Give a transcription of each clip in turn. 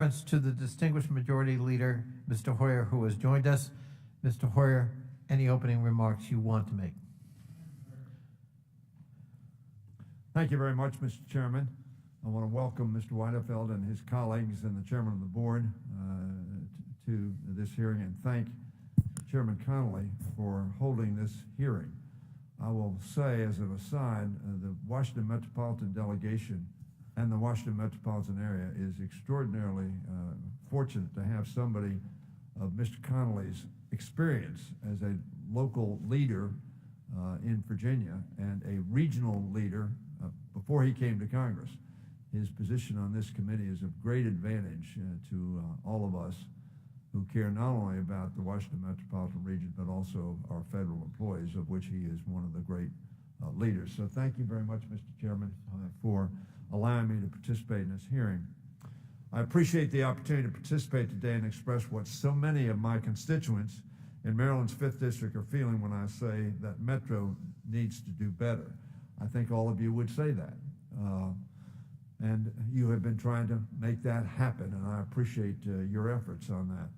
To the distinguished majority leader, Mr. Hoyer, who has joined us. Mr. Hoyer, any opening remarks you want to make? Thank you very much, Mr. Chairman. I want to welcome Mr. Wiedefeld and his colleagues and the chairman of the board to this hearing, and thank Chairman Connolly for holding this hearing. I will say, as an aside, the Washington Metropolitan Delegation and the Washington metropolitan area is extraordinarily fortunate to have somebody of Mr. Connolly's experience as a local leader in Virginia and a regional leader before he came to Congress. His position on this committee is of great advantage to all of us who care not only about the Washington metropolitan region, but also our federal employees, of which he is one of the great leaders. So thank you very much, Mr. Chairman, for allowing me to participate in this hearing. I appreciate the opportunity to participate today and express what so many of my constituents in Maryland's 5th District are feeling when I say that Metro needs to do better. I think all of you would say that. And you have been trying to make that happen, and I appreciate your efforts on that.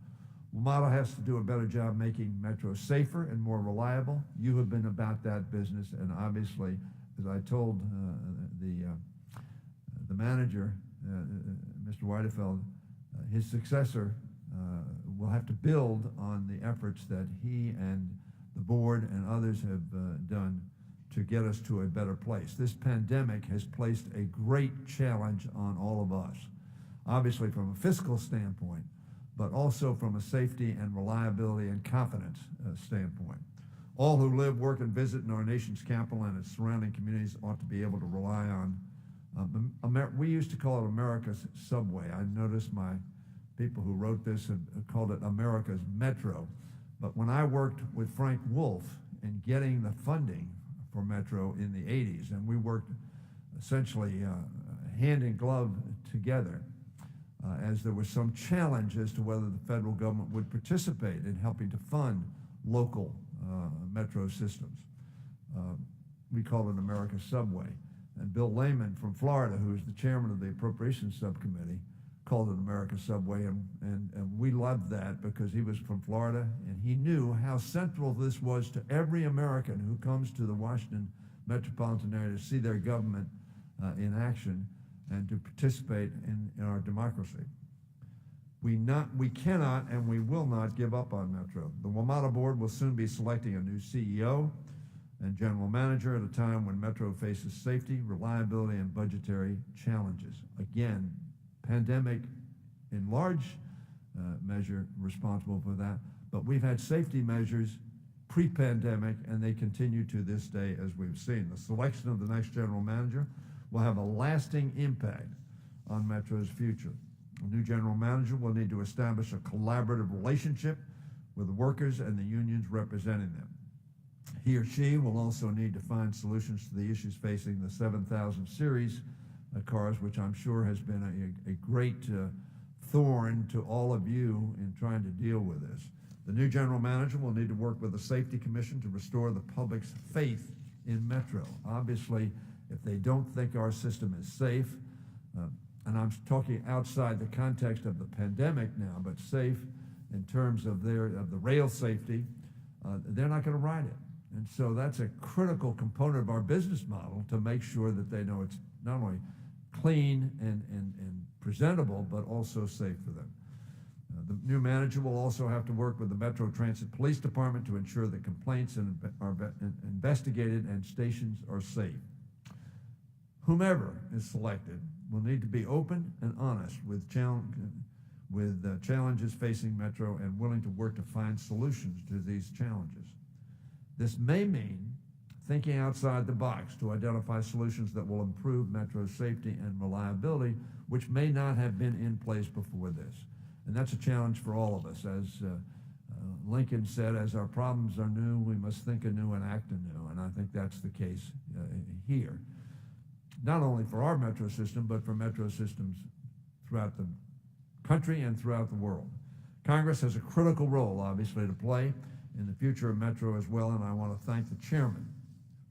WMATA has to do a better job making Metro safer and more reliable. You have been about that business, and obviously, as I told the manager, Mr. Wiedefeld, his successor will have to build on the efforts that he and the board and others have done to get us to a better place. This pandemic has placed a great challenge on all of us, obviously from a fiscal standpoint, but also from a safety and reliability and confidence standpoint. All who live, work, and visit in our nation's capital and its surrounding communities ought to be able to rely on we used to call it America's subway. I noticed my people who wrote this have called it America's Metro. But when I worked with Frank Wolf in getting the funding for Metro in the 80s, and we worked essentially hand in glove together, as there was some challenge as to whether the federal government would participate in helping to fund local Metro systems. We called it America's Subway. And Bill Lehman from Florida, who is the chairman of the Appropriations Subcommittee, called it America's Subway, and we loved that because he was from Florida, and he knew how central this was to every American who comes to the Washington metropolitan area to see their government in action and to participate in our democracy. We cannot and we will not give up on Metro. The WMATA board will soon be selecting a new CEO and general manager at a time when Metro faces safety, reliability, and budgetary challenges. Again, pandemic in large measure responsible for that, but we've had safety measures pre-pandemic, and they continue to this day, as we've seen. The selection of the next general manager will have a lasting impact on Metro's future. A new general manager will need to establish a collaborative relationship with the workers and the unions representing them. He or she will also need to find solutions to the issues facing the 7000 series cars, which I'm sure has been a great thorn to all of you in trying to deal with this. The new general manager will need to work with the Safety Commission to restore the public's faith in Metro. Obviously, if they don't think our system is safe, and I'm talking outside the context of the pandemic now, but safe in terms of the rail safety, they're not going to ride it. And so that's a critical component of our business model to make sure that they know it's not only clean and presentable, but also safe for them. The new manager will also have to work with the Metro Transit Police Department to ensure that complaints are investigated and stations are safe. Whomever is selected will need to be open and honest with challenges facing Metro and willing to work to find solutions to these challenges. This may mean thinking outside the box to identify solutions that will improve Metro's safety and reliability, which may not have been in place before this. And that's a challenge for all of us. As Lincoln said, as our problems are new, we must think anew and act anew. And I think that's the case here. Not only for our Metro system, but for Metro systems throughout the country and throughout the world. Congress has a critical role, obviously, to play in the future of Metro as well, and I want to thank the chairman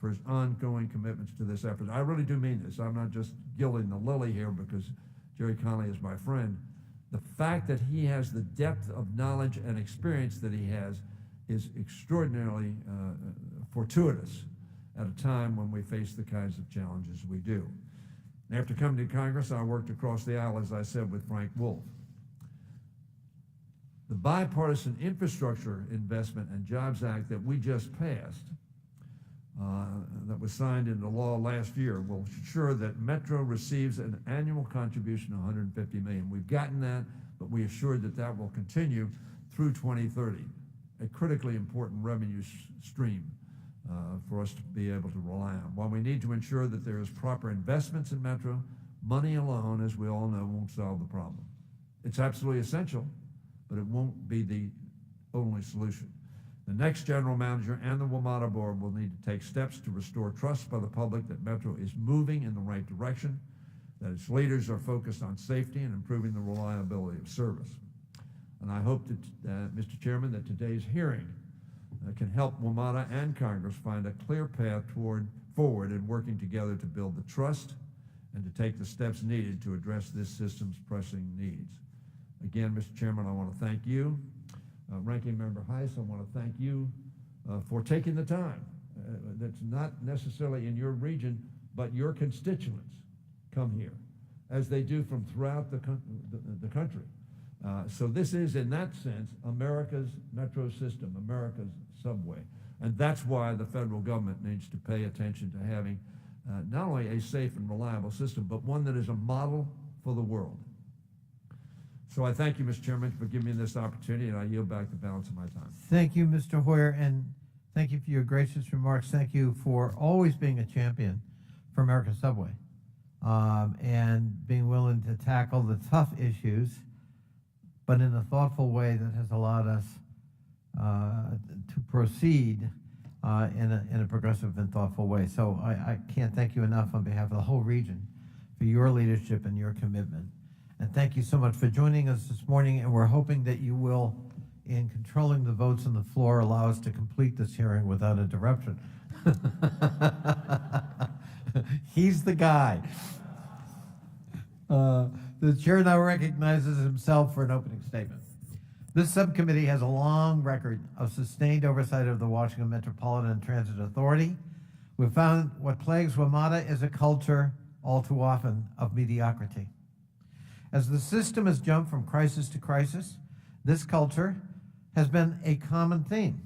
for his ongoing commitments to this effort. I really do mean this. I'm not just gilding the lily here because Jerry Connolly is my friend. The fact that he has the depth of knowledge and experience that he has is extraordinarily fortuitous at a time when we face the kinds of challenges we do. After coming to Congress, I worked across the aisle, as I said, with Frank Wolf. The Bipartisan Infrastructure Investment and Jobs Act that we just passed, that was signed into law last year, will ensure that Metro receives an annual contribution of $150 million. We've gotten that, but we assured that that will continue through 2030, a critically important revenue stream for us to be able to rely on. While we need to ensure that there is proper investments in Metro, money alone, as we all know, won't solve the problem. It's absolutely essential, but it won't be the only solution. The next general manager and the WMATA board will need to take steps to restore trust by the public that Metro is moving in the right direction, that its leaders are focused on safety and improving the reliability of service. And I hope that, Mr. Chairman, that today's hearing can help WMATA and Congress find a clear path forward in working together to build the trust and to take the steps needed to address this system's pressing needs. Again, Mr. Chairman, I want to thank you. Ranking Member Heiss, I want to thank you for taking the time. That's not necessarily in your region, but your constituents come here, as they do from throughout the country. So this is, in that sense, America's metro system, America's subway. And that's why the federal government needs to pay attention to having not only a safe and reliable system, but one that is a model for the world. So I thank you, Mr. Chairman, for giving me this opportunity, and I yield back the balance of my time. Thank you, Mr. Hoyer, and thank you for your gracious remarks. Thank you for always being a champion for America's subway and being willing to tackle the tough issues, but in a thoughtful way that has allowed us to proceed in a progressive and thoughtful way. So I can't thank you enough on behalf of the whole region for your leadership and your commitment. And thank you so much for joining us this morning, and we're hoping that you will, in controlling the votes on the floor, allow us to complete this hearing without interruption. He's the guy. The chair now recognizes himself for an opening statement. This subcommittee has a long record of sustained oversight of the Washington Metropolitan Transit Authority. We've found what plagues WMATA is a culture, all too often, of mediocrity. As the system has jumped from crisis to crisis, this culture has been a common theme.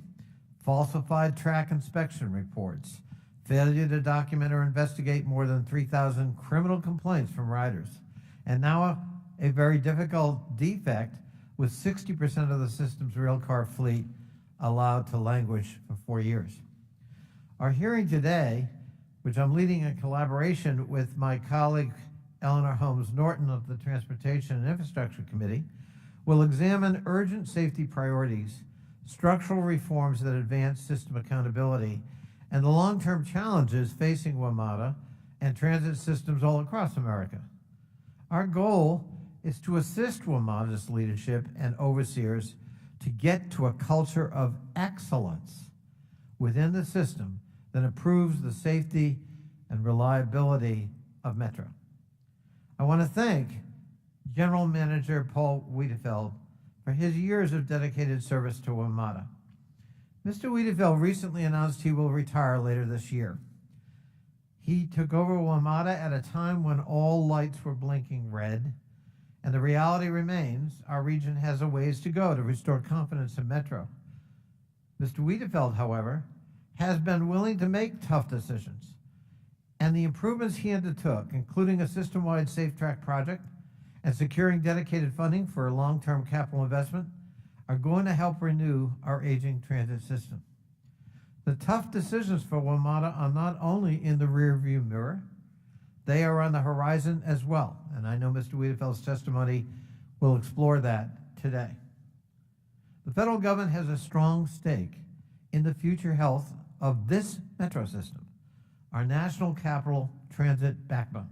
Falsified track inspection reports, failure to document or investigate more than 3,000 criminal complaints from riders, and now a very difficult defect with 60% of the system's railcar fleet allowed to languish for 4 years. Our hearing today, which I'm leading in collaboration with my colleague Eleanor Holmes-Norton of the Transportation and Infrastructure Committee, will examine urgent safety priorities, structural reforms that advance system accountability, and the long-term challenges facing WMATA and transit systems all across America. Our goal is to assist WMATA's leadership and overseers to get to a culture of excellence within the system that improves the safety and reliability of Metro. I want to thank General Manager Paul Wiedefeld for his years of dedicated service to WMATA. Mr. Wiedefeld recently announced he will retire later this year. He took over WMATA at a time when all lights were blinking red, and the reality remains our region has a ways to go to restore confidence in Metro. Mr. Wiedefeld, however, has been willing to make tough decisions, and the improvements he undertook, including a system-wide Safe Track project and securing dedicated funding for long-term capital investment, are going to help renew our aging transit system. The tough decisions for WMATA are not only in the rearview mirror, they are on the horizon as well, and I know Mr. Wiedefeld's testimony will explore that today. The federal government has a strong stake in the future health of this metro system, our national capital transit backbone.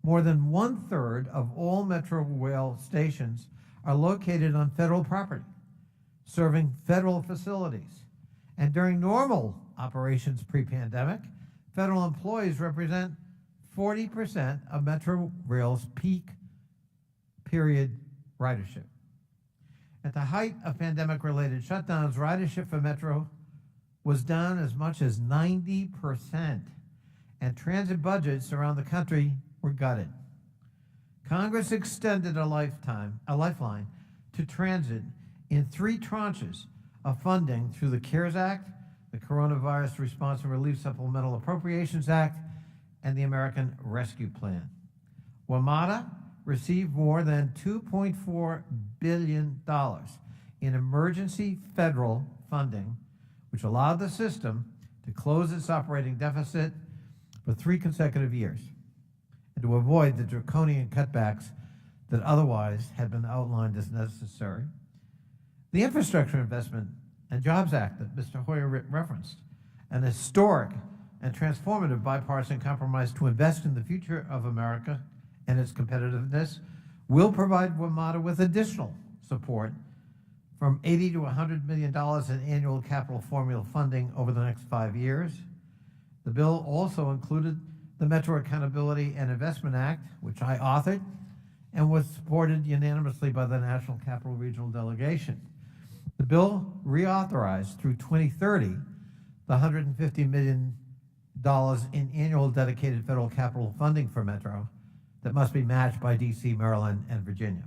More than 1/3 of all metro rail stations are located on federal property, serving federal facilities. And during normal operations pre-pandemic, federal employees represent 40% of Metro Rail's peak period ridership. At the height of pandemic-related shutdowns, ridership for Metro was down as much as 90%, and transit budgets around the country were gutted. Congress extended a lifeline to transit in 3 tranches of funding through the CARES Act, the Coronavirus Response and Relief Supplemental Appropriations Act, and the American Rescue Plan. WMATA received more than $2.4 billion in emergency federal funding, which allowed the system to close its operating deficit for 3 consecutive years and to avoid the draconian cutbacks that otherwise had been outlined as necessary. The Infrastructure Investment and Jobs Act that Mr. Hoyer referenced, an historic and transformative bipartisan compromise to invest in the future of America and its competitiveness, will provide WMATA with additional support from $80 to $100 million in annual capital formula funding over the next 5 years. The bill also included the Metro Accountability and Investment Act, which I authored and was supported unanimously by the National Capital Regional Delegation. The bill reauthorized through 2030 the $150 million in annual dedicated federal capital funding for Metro that must be matched by DC, Maryland, and Virginia.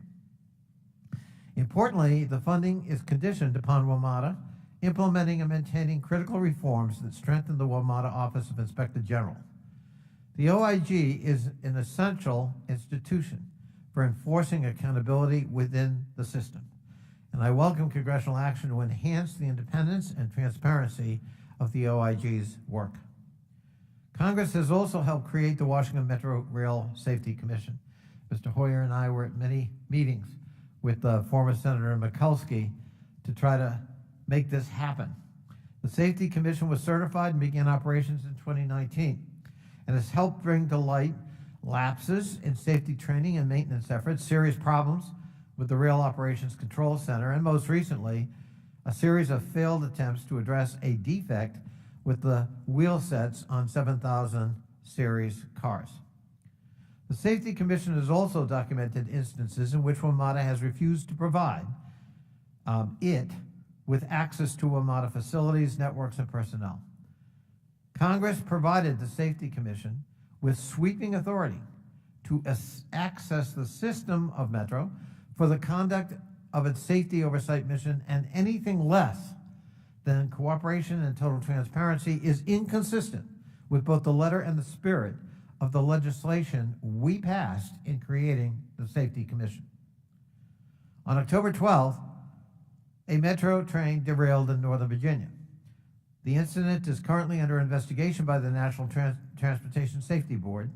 Importantly, the funding is conditioned upon WMATA implementing and maintaining critical reforms that strengthen the WMATA Office of Inspector General. The OIG is an essential institution for enforcing accountability within the system, and I welcome congressional action to enhance the independence and transparency of the OIG's work. Congress has also helped create the Washington Metro Rail Safety Commission. Mr. Hoyer and I were at many meetings with former Senator Mikulski to try to make this happen. The Safety Commission was certified and began operations in 2019 and has helped bring to light lapses in safety training and maintenance efforts, serious problems with the Rail Operations Control Center, and most recently, a series of failed attempts to address a defect with the wheel sets on 7,000 series cars. The Safety Commission has also documented instances in which WMATA has refused to provide it with access to WMATA facilities, networks, and personnel. Congress provided the Safety Commission with sweeping authority to access the system of Metro for the conduct of its safety oversight mission, and anything less than cooperation and total transparency is inconsistent with both the letter and the spirit of the legislation we passed in creating the Safety Commission. On October 12th, a Metro train derailed in Northern Virginia. The incident is currently under investigation by the National Transportation Safety Board.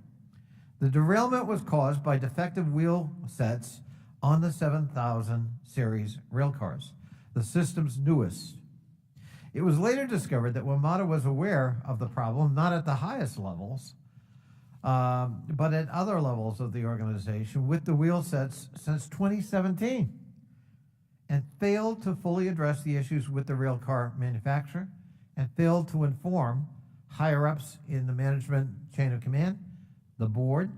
The derailment was caused by defective wheel sets on the 7,000 series railcars, the system's newest. It was later discovered that WMATA was aware of the problem, not at the highest levels, but at other levels of the organization with the wheel sets since 2017, and failed to fully address the issues with the railcar manufacturer, and failed to inform higher-ups in the management chain of command, the board,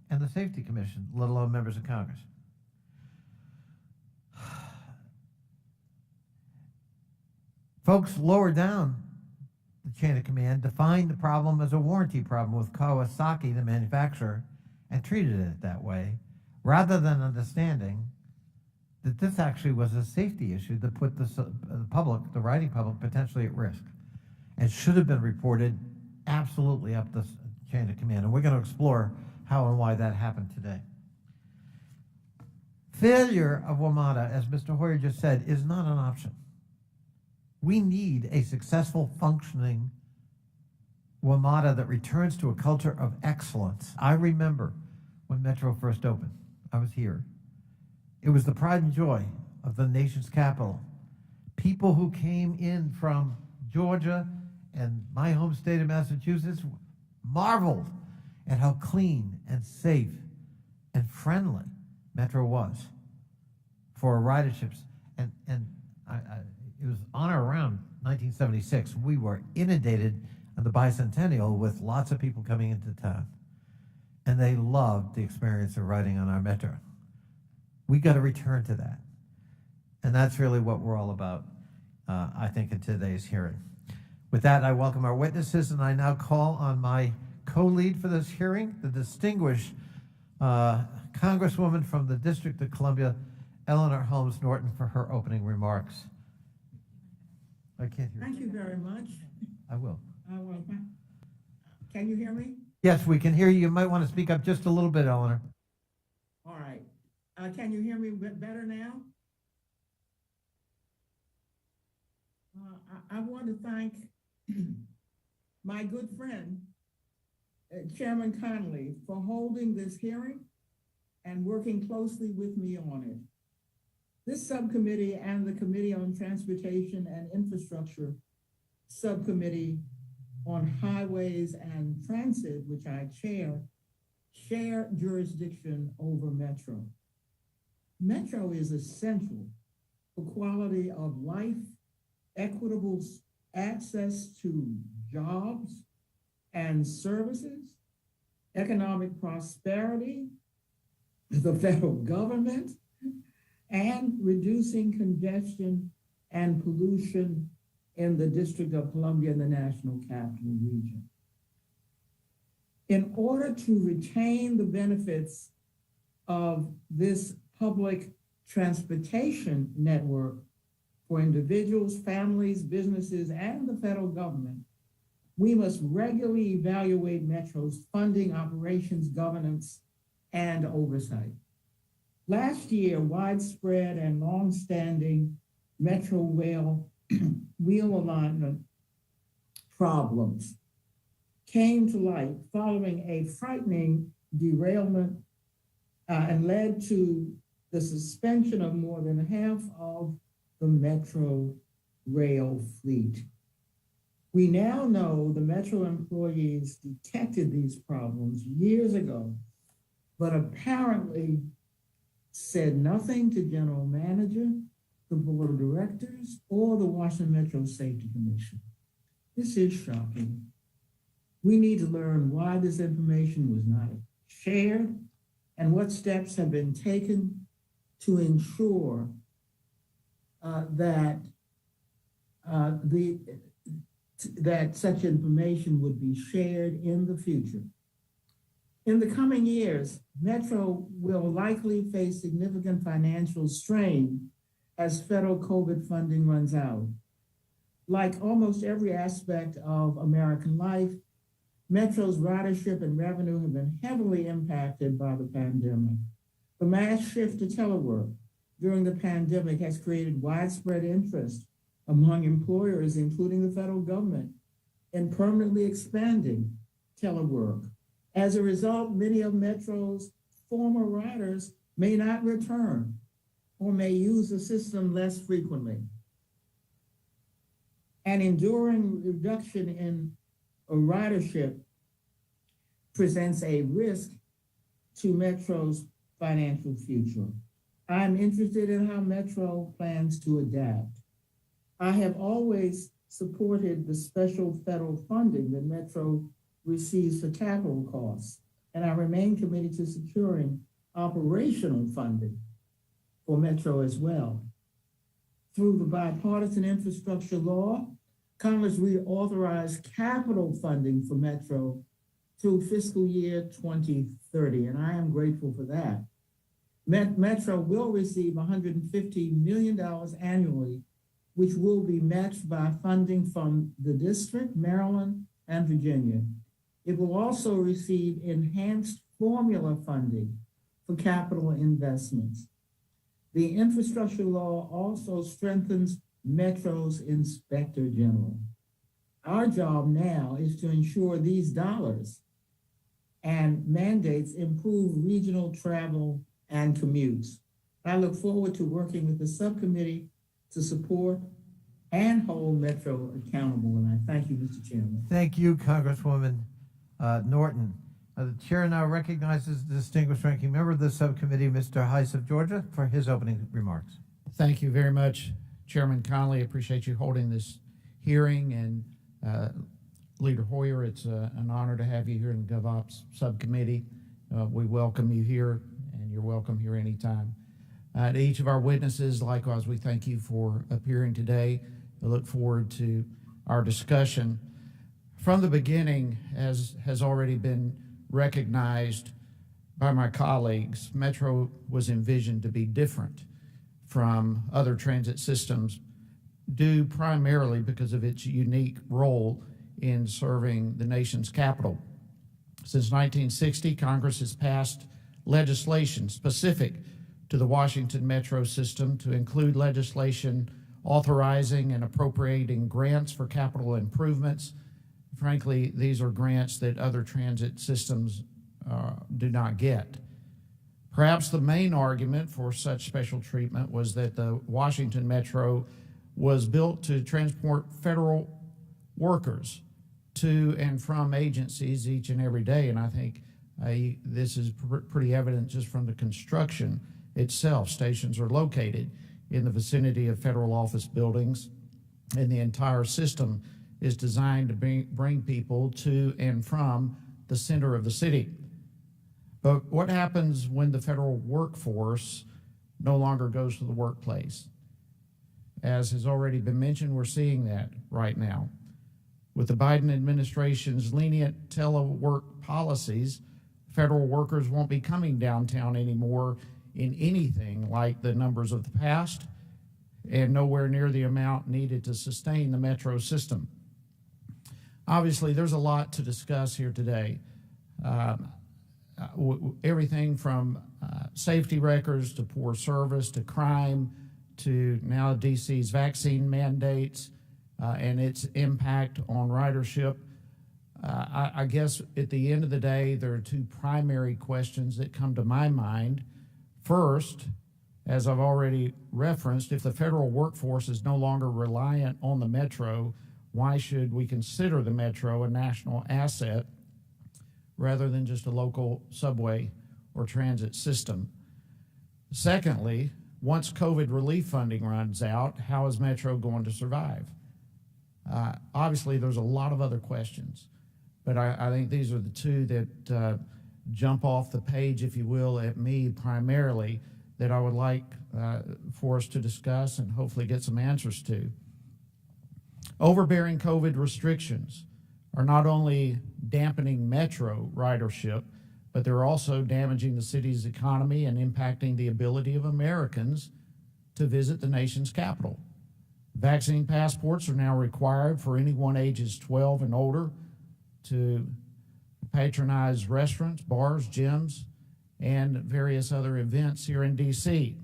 and the Safety Commission, let alone members of Congress. Folks lower down the chain of command defined the problem as a warranty problem with Kawasaki, the manufacturer, and treated it that way, rather than understanding that this actually was a safety issue that put the public, the riding public, potentially at risk, and should have been reported absolutely up the chain of command. And we're going to explore how and why that happened today. Failure of WMATA, as Mr. Hoyer just said, is not an option. We need a successful, functioning WMATA that returns to a culture of excellence. I remember when Metro first opened. I was here. It was the pride and joy of the nation's capital. People who came in from Georgia and my home state of Massachusetts marveled at how clean and safe and friendly Metro was for riderships. And it was on or around 1976. We were inundated on the bicentennial with lots of people coming into town. And they loved the experience of riding on our Metro. We got to return to that. And that's really what we're all about, I think, in today's hearing. With that, I welcome our witnesses, and I now call on my co-lead for this hearing, the distinguished Congresswoman from the District of Columbia, Eleanor Holmes-Norton, for her opening remarks. I can't hear. Thank you very much. I will. Can you hear me? Yes, we can hear you. You might want to speak up just a little bit, Eleanor. All right. Can you hear me better now? I want to thank my good friend, Chairman Connolly, for holding this hearing and working closely with me on it. This subcommittee and the Committee on Transportation and Infrastructure Subcommittee on Highways and Transit, which I chair, share jurisdiction over Metro. Metro is essential for quality of life, equitable access to jobs and services, economic prosperity, the federal government, and reducing congestion and pollution in the District of Columbia and the National Capital Region. In order to retain the benefits of this public transportation network for individuals, families, businesses, and the federal government, we must regularly evaluate Metro's funding, operations, governance, and oversight. Last year, widespread and long-standing Metro rail wheel alignment problems came to light following a frightening derailment and led to the suspension of more than half of the Metro rail fleet. We now know the Metro employees detected these problems years ago, but apparently said nothing to General Manager, the Board of Directors, or the Washington Metro Safety Commission. This is shocking. We need to learn why this information was not shared and what steps have been taken to ensure that such information would be shared in the future. In the coming years, Metro will likely face significant financial strain as federal COVID funding runs out. Like almost every aspect of American life, Metro's ridership and revenue have been heavily impacted by the pandemic. The mass shift to telework during the pandemic has created widespread interest among employers, including the federal government, in permanently expanding telework. As a result, many of Metro's former riders may not return or may use the system less frequently. An enduring reduction in ridership presents a risk to Metro's financial future. I'm interested in how Metro plans to adapt. I have always supported the special federal funding that Metro receives for capital costs, and I remain committed to securing operational funding for Metro as well. Through the bipartisan infrastructure law, Congress reauthorized capital funding for Metro through fiscal year 2030, and I am grateful for that. Metro will receive $150 million annually, which will be matched by funding from the District, Maryland, and Virginia. It will also receive enhanced formula funding for capital investments. The infrastructure law also strengthens Metro's Inspector General. Our job now is to ensure these dollars and mandates improve regional travel and commutes. I look forward to working with the subcommittee to support and hold Metro accountable, and I thank you, Mr. Chairman. Thank you, Congresswoman Norton. The chair now recognizes the distinguished ranking member of the subcommittee, Mr. Heiss of Georgia, for his opening remarks. Thank you very much, Chairman Connolly. I appreciate you holding this hearing, and Leader Hoyer, it's an honor to have you here in the GovOps subcommittee. We welcome you here, and you're welcome here anytime. To each of our witnesses, likewise, we thank you for appearing today. I look forward to our discussion. From the beginning, as has already been recognized by my colleagues, Metro was envisioned to be different from other transit systems, due primarily because of its unique role in serving the nation's capital. Since 1960, Congress has passed legislation specific to the Washington Metro system to include legislation authorizing and appropriating grants for capital improvements. Frankly, these are grants that other transit systems do not get. Perhaps the main argument for such special treatment was that the Washington Metro was built to transport federal workers to and from agencies each and every day, and I think this is pretty evident just from the construction itself. Stations are located in the vicinity of federal office buildings, and the entire system is designed to bring people to and from the center of the city. But what happens when the federal workforce no longer goes to the workplace? As has already been mentioned, we're seeing that right now. With the Biden administration's lenient telework policies, federal workers won't be coming downtown anymore in anything like the numbers of the past, and nowhere near the amount needed to sustain the metro system. Obviously, there's a lot to discuss here today. Everything from safety records to poor service to crime to now DC's vaccine mandates and its impact on ridership. I guess at the end of the day, there are two primary questions that come to my mind. First, as I've already referenced, if the federal workforce is no longer reliant on the metro, why should we consider the metro a national asset rather than just a local subway or transit system? Secondly, once COVID relief funding runs out, how is Metro going to survive? Obviously, there's a lot of other questions, but I think these are the two that jump off the page, if you will, at me primarily, that I would like for us to discuss and hopefully get some answers to. Overbearing COVID restrictions are not only dampening Metro ridership, but they're also damaging the city's economy and impacting the ability of Americans to visit the nation's capital. Vaccine passports are now required for anyone ages 12 and older to patronize restaurants, bars, gyms, and various other events here in DC.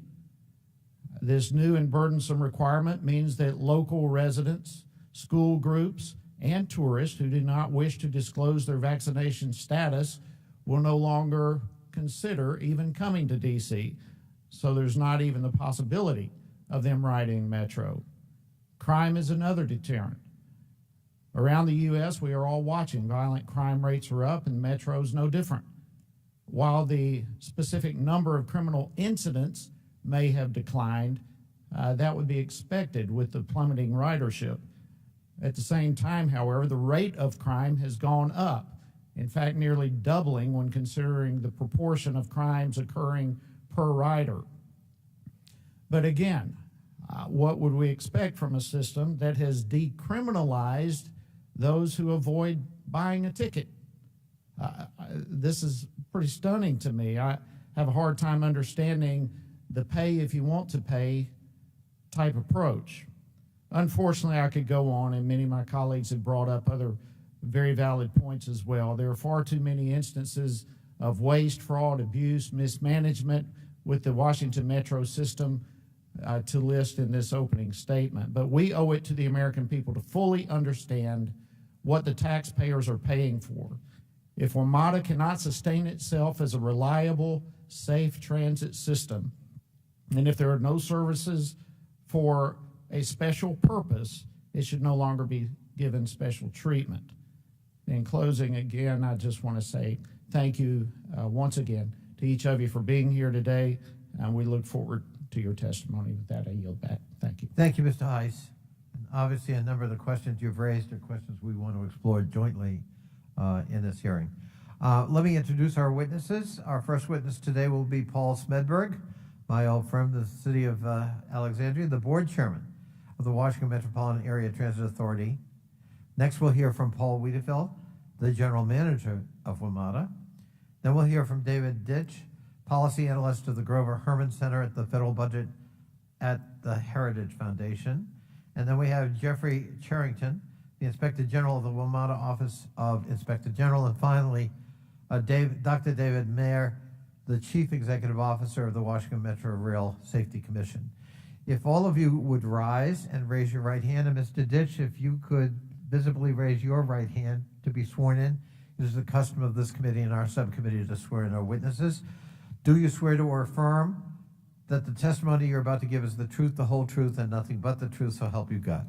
This new and burdensome requirement means that local residents, school groups, and tourists who do not wish to disclose their vaccination status will no longer consider even coming to DC. So there's not even the possibility of them riding Metro. Crime is another deterrent. Around the U.S., we are all watching. Violent crime rates are up, and Metro's no different. While the specific number of criminal incidents may have declined, that would be expected with the plummeting ridership. At the same time, however, the rate of crime has gone up, in fact, nearly doubling when considering the proportion of crimes occurring per rider. But again, what would we expect from a system that has decriminalized those who avoid buying a ticket? This is pretty stunning to me. I have a hard time understanding the pay if you want to pay type approach. Unfortunately, I could go on, and many of my colleagues have brought up other very valid points as well. There are far too many instances of waste, fraud, abuse, mismanagement with the Washington Metro system to list in this opening statement. But we owe it to the American people to fully understand what the taxpayers are paying for. If WMATA cannot sustain itself as a reliable, safe transit system, and if there are no services for a special purpose, it should no longer be given special treatment. In closing, again, I just want to say thank you once again to each of you for being here today, and we look forward to your testimony. With that, I yield back. Thank you. Thank you, Mr. Heiss. And obviously, a number of the questions you've raised are questions we want to explore jointly in this hearing. Let me introduce our witnesses. Our first witness today will be Paul Smedberg. my old firm, the City of Alexandria, the board chairman of the Washington Metropolitan Area Transit Authority. Next, we'll hear from Paul Wiedefeld, the general manager of WMATA. Then we'll hear from David Ditch, policy analyst of the Grover Herman Center at the Federal Budget at the Heritage Foundation. And then we have Jeffrey Charrington, the Inspector General of the WMATA Office of Inspector General. And finally, Dr. David Mayer, the Chief Executive Officer of the Washington Metro Rail Safety Commission. If all of you would rise and raise your right hand, and Mr. Ditch, if you could visibly raise your right hand to be sworn in. It is the custom of this committee and our subcommittee to swear in our witnesses. Do you swear to or affirm that the testimony you're about to give is the truth, the whole truth, and nothing but the truth, so help you God?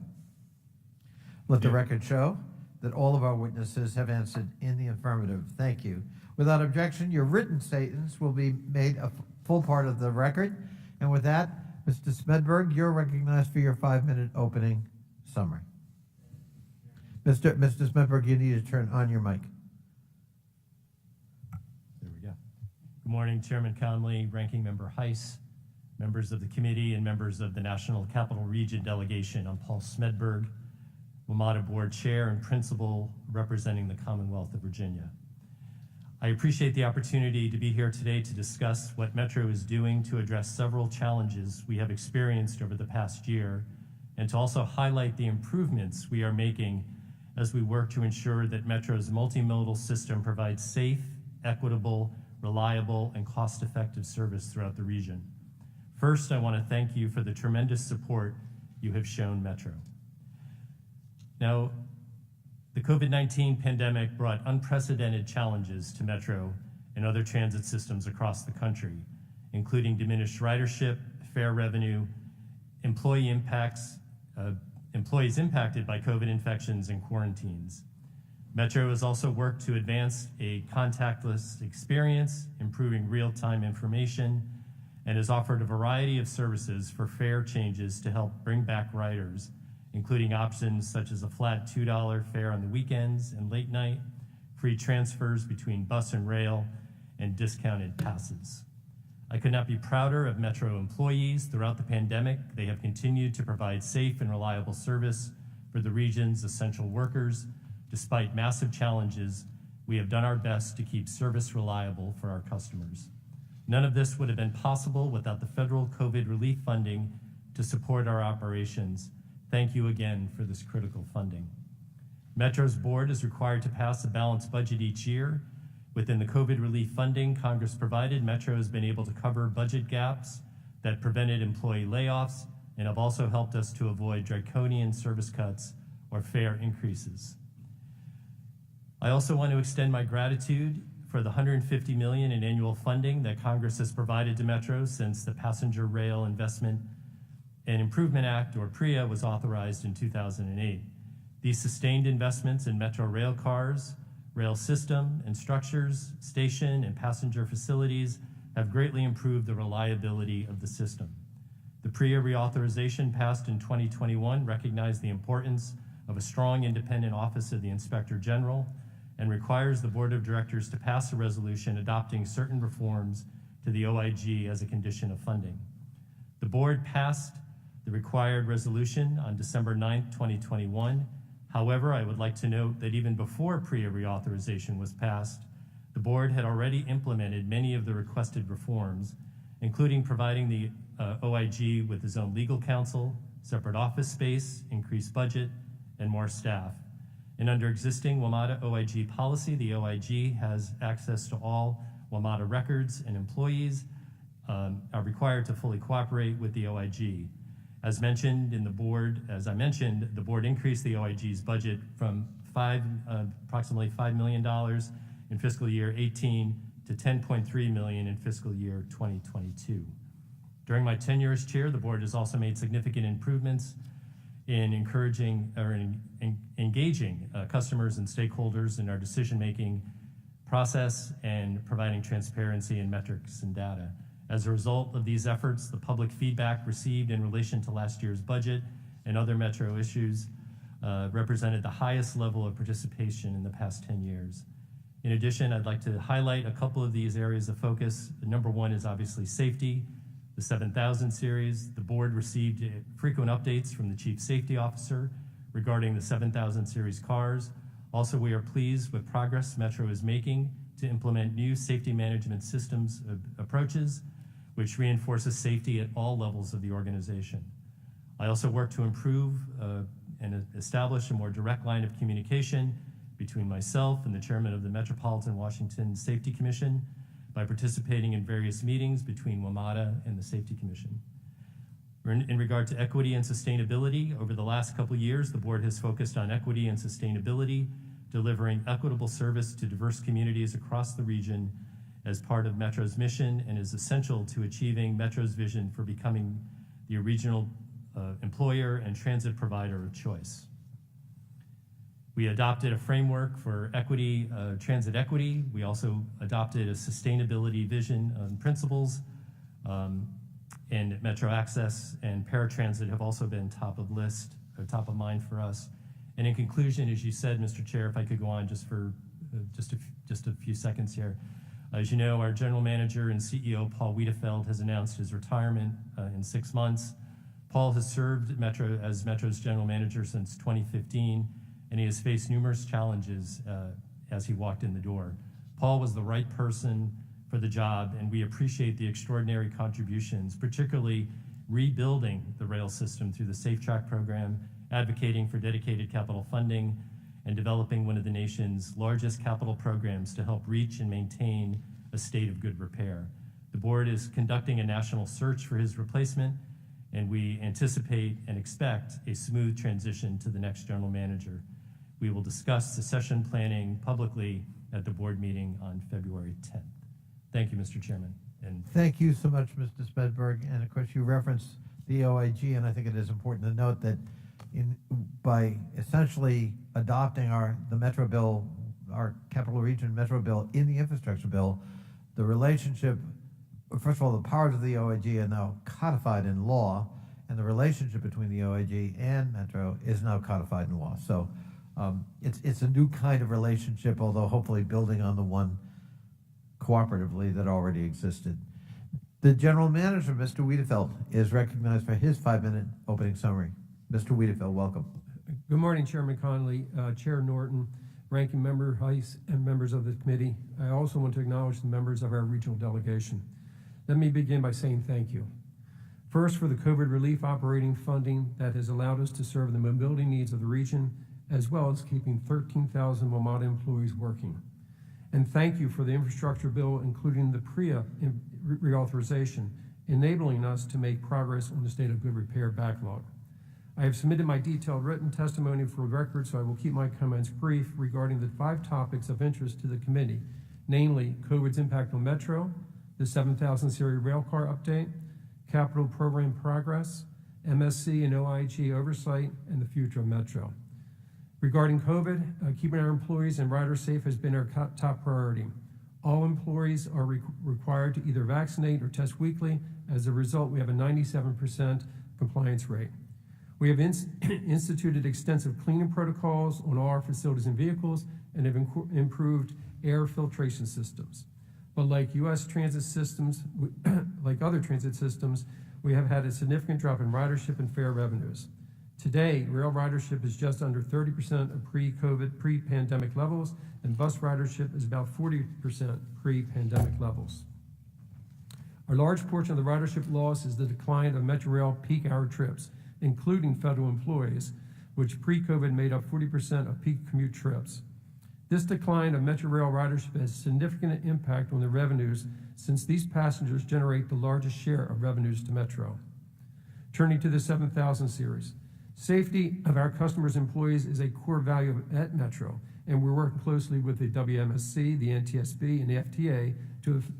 Let the record show that all of our witnesses have answered in the affirmative. Thank you. Without objection, your written statements will be made a full part of the record. And with that, Mr. Smedberg, you're recognized for your 5-minute opening summary. Mr. Smedberg, you need to turn on your mic. There we go. Good morning, Chairman Conley, Ranking Member Heiss, members of the committee, and members of the National Capital Region Delegation. I'm Paul Smedberg, WMATA Board Chair and Principal representing the Commonwealth of Virginia. I appreciate the opportunity to be here today to discuss what Metro is doing to address several challenges we have experienced over the past year, and to also highlight the improvements we are making as we work to ensure that Metro's multimodal system provides safe, equitable, reliable, and cost-effective service throughout the region. First, I want to thank you for the tremendous support you have shown Metro. Now, the COVID-19 pandemic brought unprecedented challenges to Metro and other transit systems across the country, including diminished ridership, fare revenue, employees impacted by COVID infections and quarantines. Metro has also worked to advance a contactless experience, improving real-time information, and has offered a variety of services for fare changes to help bring back riders, including options such as a flat $2 fare on the weekends and late night, free transfers between bus and rail, and discounted passes. I could not be prouder of Metro employees. Throughout the pandemic, they have continued to provide safe and reliable service for the region's essential workers. Despite massive challenges, we have done our best to keep service reliable for our customers. None of this would have been possible without the federal COVID relief funding to support our operations. Thank you again for this critical funding. Metro's board is required to pass a balanced budget each year. Within the COVID relief funding Congress provided, Metro has been able to cover budget gaps that prevented employee layoffs and have also helped us to avoid draconian service cuts or fare increases. I also want to extend my gratitude for the $150 million in annual funding that Congress has provided to Metro since the Passenger Rail Investment and Improvement Act, or PRIA, was authorized in 2008. These sustained investments in Metro rail cars, rail system and structures, station and passenger facilities have greatly improved the reliability of the system. The PRIA reauthorization passed in 2021 recognized the importance of a strong independent office of the Inspector General and requires the Board of Directors to pass a resolution adopting certain reforms to the OIG as a condition of funding. The board passed the required resolution on December 9th, 2021. However, I would like to note that even before PRIA reauthorization was passed, the board had already implemented many of the requested reforms, including providing the OIG with his own legal counsel, separate office space, increased budget, and more staff. And under existing WMATA OIG policy, the OIG has access to all WMATA records, and employees are required to fully cooperate with the OIG. As I mentioned, the board increased the OIG's budget from approximately $5 million in fiscal year 18 to $10.3 million in fiscal year 2022. During my tenure as chair, the board has also made significant improvements in engaging customers and stakeholders in our decision-making process and providing transparency in metrics and data. As a result of these efforts, the public feedback received in relation to last year's budget and other Metro issues represented the highest level of participation in the past 10 years. In addition, I'd like to highlight a couple of these areas of focus. Number one is obviously safety. The 7000 series, the board received frequent updates from the Chief Safety Officer regarding the 7000 series cars. Also, we are pleased with progress Metro is making to implement new safety management systems approaches, which reinforces safety at all levels of the organization. I also work to improve and establish a more direct line of communication between myself and the chairman of the Metropolitan Washington Safety Commission by participating in various meetings between WMATA and the Safety Commission. In regard to equity and sustainability, over the last couple of years, the board has focused on equity and sustainability, delivering equitable service to diverse communities across the region as part of Metro's mission, and is essential to achieving Metro's vision for becoming the regional employer and transit provider of choice. We adopted a framework for equity, transit equity. We also adopted a sustainability vision and principles, and Metro Access and paratransit have also been top of mind for us. And in conclusion, as you said, Mr. Chair, if I could go on just for just a few seconds here. As you know, our general manager and CEO, Paul Wiedefeld, has announced his retirement in 6 months. Paul has served Metro as Metro's general manager since 2015, and he has faced numerous challenges as he walked in the door. Paul was the right person for the job, and we appreciate the extraordinary contributions, particularly rebuilding the rail system through the Safe Track program, advocating for dedicated capital funding, and developing one of the nation's largest capital programs to help reach and maintain a state of good repair. The board is conducting a national search for his replacement, and we anticipate and expect a smooth transition to the next general manager. We will discuss succession planning publicly at the board meeting on February 10th. Thank you, Mr. Chairman. And Thank you so much, Mr. Spedberg. And of course, you referenced the OIG, and I think it is important to note that by essentially adopting the Metro bill, our capital region Metro bill in the infrastructure bill, the relationship, first of all, the powers of the OIG are now codified in law, and the relationship between the OIG and Metro is now codified in law. So it's a new kind of relationship, although hopefully building on the one cooperatively that already existed. The general manager, Mr. Wiedefeld, is recognized for his 5-minute opening summary. Mr. Wiedefeld, welcome. Good morning, Chairman Connolly, Chair Norton, Ranking Member Heiss, and members of the committee. I also want to acknowledge the members of our regional delegation. Let me begin by saying thank you. First, for the COVID relief operating funding that has allowed us to serve the mobility needs of the region, as well as keeping 13,000 WMATA employees working. And thank you for the infrastructure bill, including the PREA reauthorization, enabling us to make progress on the state of good repair backlog. I have submitted my detailed written testimony for the record, so I will keep my comments brief regarding the 5 topics of interest to the committee, namely COVID's impact on Metro, the 7000 series railcar update, capital program progress, MSC and OIG oversight, and the future of Metro. Regarding COVID, keeping our employees and riders safe has been our top priority. All employees are required to either vaccinate or test weekly. As a result, we have a 97% compliance rate. We have instituted extensive cleaning protocols on all our facilities and vehicles and have improved air filtration systems. But like U.S. transit systems, like other transit systems, we have had a significant drop in ridership and fare revenues. Today, rail ridership is just under 30% of pre-COVID, pre-pandemic levels, and bus ridership is about 40% pre-pandemic levels. A large portion of the ridership loss is the decline of Metro Rail peak hour trips, including federal employees, which pre-COVID made up 40% of peak commute trips. This decline of Metro Rail ridership has significant impact on the revenues, since these passengers generate the largest share of revenues to Metro. Turning to the 7000 series. Safety of our customers' employees is a core value at Metro, and we're working closely with the WMSC, the NTSB, and the FTA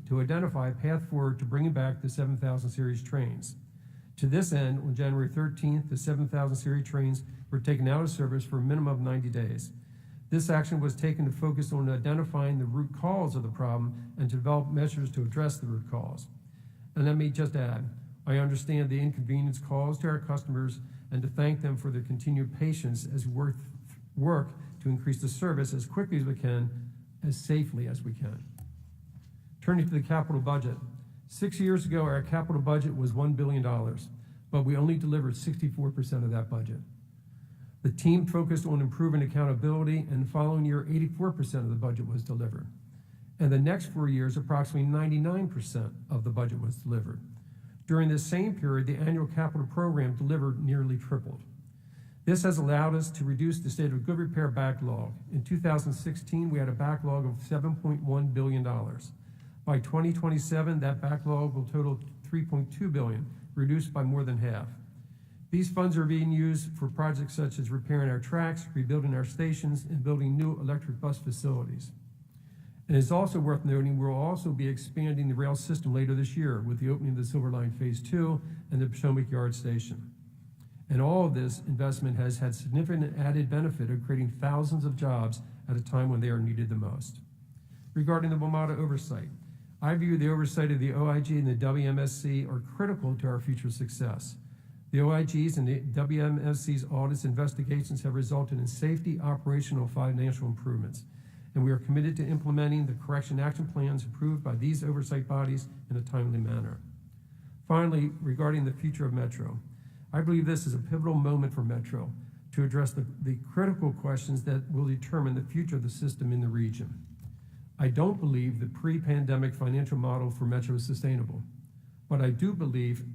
to identify a path forward to bringing back the 7000 series trains. To this end, on January 13th, the 7000 series trains were taken out of service for a minimum of 90 days. This action was taken to focus on identifying the root cause of the problem and to develop measures to address the root cause. And let me just add, I understand the inconvenience caused to our customers and to thank them for their continued patience as we work to increase the service as quickly as we can, as safely as we can. Turning to the capital budget, 6 years ago, our capital budget was $1 billion, but we only delivered 64% of that budget. The team focused on improving accountability, and the following year, 84% of the budget was delivered. And the next 4 years, approximately 99% of the budget was delivered. During this same period, the annual capital program delivered nearly tripled. This has allowed us to reduce the state of good repair backlog. In 2016, we had a backlog of $7.1 billion. By 2027, that backlog will total $3.2 billion, reduced by more than half. These funds are being used for projects such as repairing our tracks, rebuilding our stations, and building new electric bus facilities. And it's also worth noting we'll also be expanding the rail system later this year with the opening of the Silver Line Phase 2 and the Potomac Yard Station. And all of this investment has had significant added benefit of creating thousands of jobs at a time when they are needed the most. Regarding the WMATA oversight, I view the oversight of the OIG and the WMSC are critical to our future success. The OIG's and the WMSC's audits and investigations have resulted in safety, operational, and financial improvements, and we are committed to implementing the correction action plans approved by these oversight bodies in a timely manner. Finally, regarding the future of Metro, I believe this is a pivotal moment for Metro to address the critical questions that will determine the future of the system in the region. I don't believe the pre-pandemic financial model for Metro is sustainable, but I do believe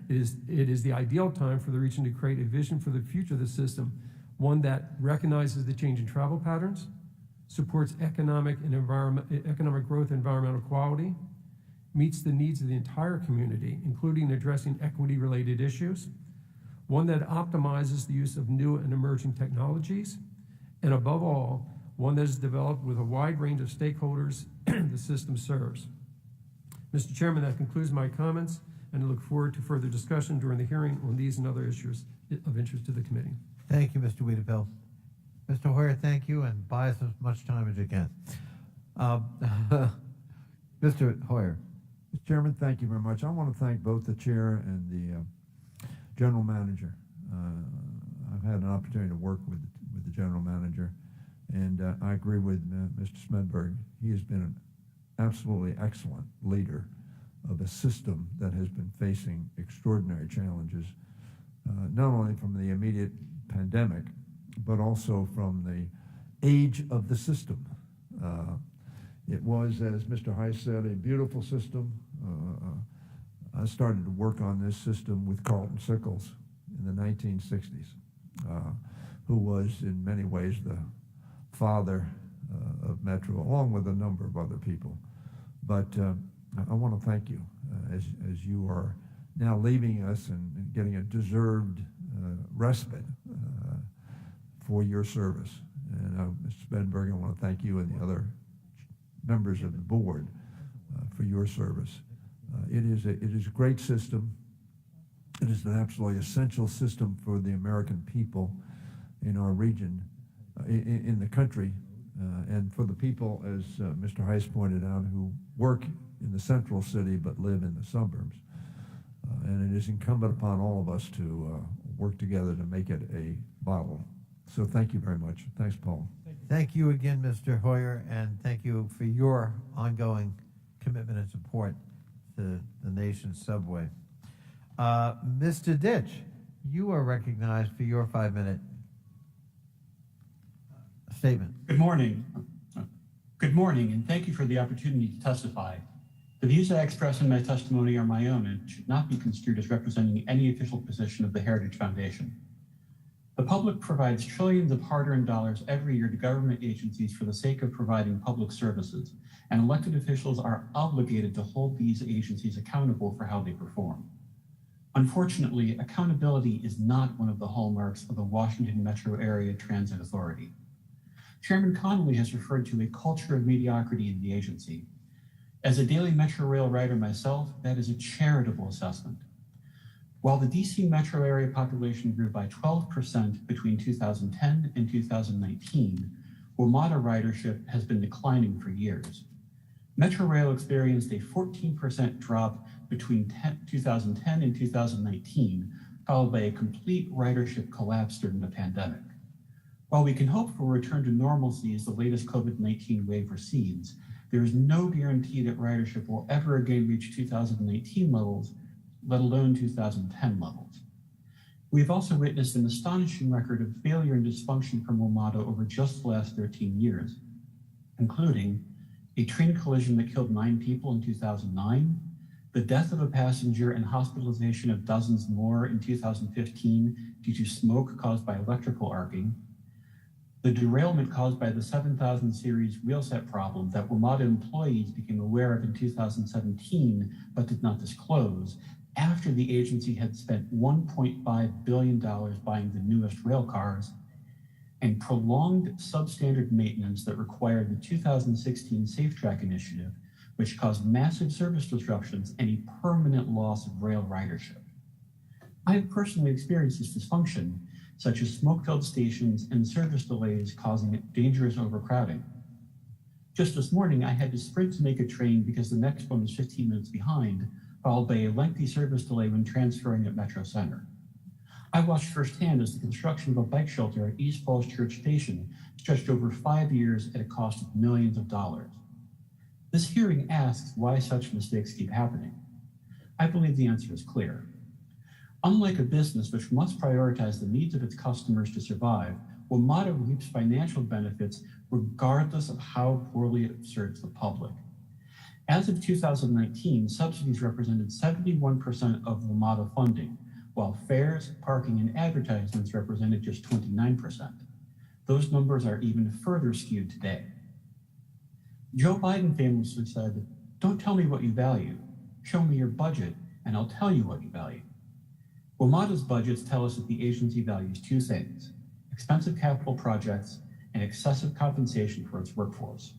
it is the ideal time for the region to create a vision for the future of the system, one that recognizes the change in travel patterns, supports economic growth and environmental quality, meets the needs of the entire community, including addressing equity-related issues, one that optimizes the use of new and emerging technologies, and above all, one that is developed with a wide range of stakeholders the system serves. Mr. Chairman, that concludes my comments, and I look forward to further discussion during the hearing on these and other issues of interest to the committee. Thank you, Mr. Wiedefeld. Mr. Hoyer, thank you, and buy us as much time as you can. Mr. Hoyer. Mr. Chairman, thank you very much. I want to thank both the chair and the general manager. I've had an opportunity to work with the general manager, and I agree with Mr. Smedberg. He has been an absolutely excellent leader of a system that has been facing extraordinary challenges, not only from the immediate pandemic, but also from the age of the system. It was, as Mr. Heiss said, a beautiful system. I started to work on this system with Carlton Sickles in the 1960s, who was in many ways the father of Metro, along with a number of other people. But I want to thank you as you are now leaving us and getting a deserved respite for your service. And Mr. Spenberg, I want to thank you and the other members of the board for your service. It is a great system. It is an absolutely essential system for the American people in our region, in the country, and for the people, as Mr. Heiss pointed out, who work in the central city but live in the suburbs. And it is incumbent upon all of us to work together to make it a model. So thank you very much. Thanks, Paul. Thank you again, Mr. Hoyer, and thank you for your ongoing commitment and support to the nation's subway. Mr. Ditch, you are recognized for your 5-minute statement. Good morning. Good morning, and thank you for the opportunity to testify. The views I express in my testimony are my own and should not be construed as representing any official position of the Heritage Foundation. The public provides trillions of hard-earned dollars every year to government agencies for the sake of providing public services, and elected officials are obligated to hold these agencies accountable for how they perform. Unfortunately, accountability is not one of the hallmarks of the Washington Metro Area Transit Authority. Chairman Connolly has referred to a culture of mediocrity in the agency. As a daily Metro Rail rider myself, that is a charitable assessment. While the DC metro area population grew by 12% between 2010 and 2019, WMATA ridership has been declining for years. Metro Rail experienced a 14% drop between 2010 and 2019, followed by a complete ridership collapse during the pandemic. While we can hope for a return to normalcy as the latest COVID-19 wave recedes, there is no guarantee that ridership will ever again reach 2019 levels, let alone 2010 levels. We've also witnessed an astonishing record of failure and dysfunction from WMATA over just the last 13 years, including a train collision that killed 9 people in 2009, the death of a passenger and hospitalization of dozens more in 2015 due to smoke caused by electrical arcing, the derailment caused by the 7000 series wheelset problem that WMATA employees became aware of in 2017 but did not disclose after the agency had spent $1.5 billion buying the newest railcars, and prolonged substandard maintenance that required the 2016 Safe Track initiative, which caused massive service disruptions and a permanent loss of rail ridership. I have personally experienced this dysfunction, such as smoke-filled stations and service delays causing dangerous overcrowding. Just this morning, I had to sprint to make a train because the next one was 15 minutes behind, followed by a lengthy service delay when transferring at Metro Center. I watched firsthand as the construction of a bike shelter at East Falls Church Station stretched over 5 years at a cost of millions of dollars. This hearing asks why such mistakes keep happening. I believe the answer is clear. Unlike a business which must prioritize the needs of its customers to survive, WMATA reaps financial benefits regardless of how poorly it serves the public. As of 2019, subsidies represented 71% of WMATA funding, while fares, parking, and advertisements represented just 29%. Those numbers are even further skewed today. Joe Biden famously said, "Don't tell me what you value, show me your budget, and I'll tell you what you value." WMATA's budgets tell us that the agency values 2 things: expensive capital projects and excessive compensation for its workforce.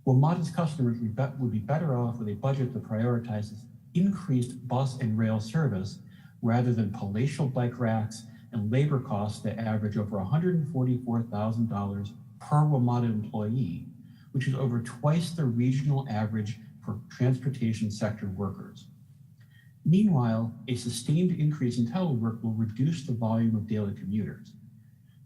WMATA's customers would be better off with a budget that prioritizes increased bus and rail service rather than palatial bike racks and labor costs that average over $144,000 per WMATA employee, which is over twice the regional average for transportation sector workers. Meanwhile, a sustained increase in telework will reduce the volume of daily commuters.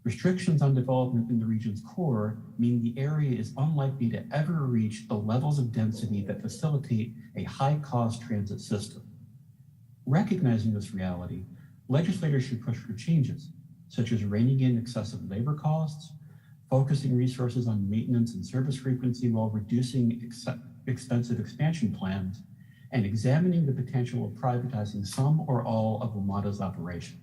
Restrictions on development in the region's core mean the area is unlikely to ever reach the levels of density that facilitate a high-cost transit system. Recognizing this reality, legislators should push for changes, such as reining in excessive labor costs, focusing resources on maintenance and service frequency while reducing expensive expansion plans, and examining the potential of privatizing some or all of WMATA's operation.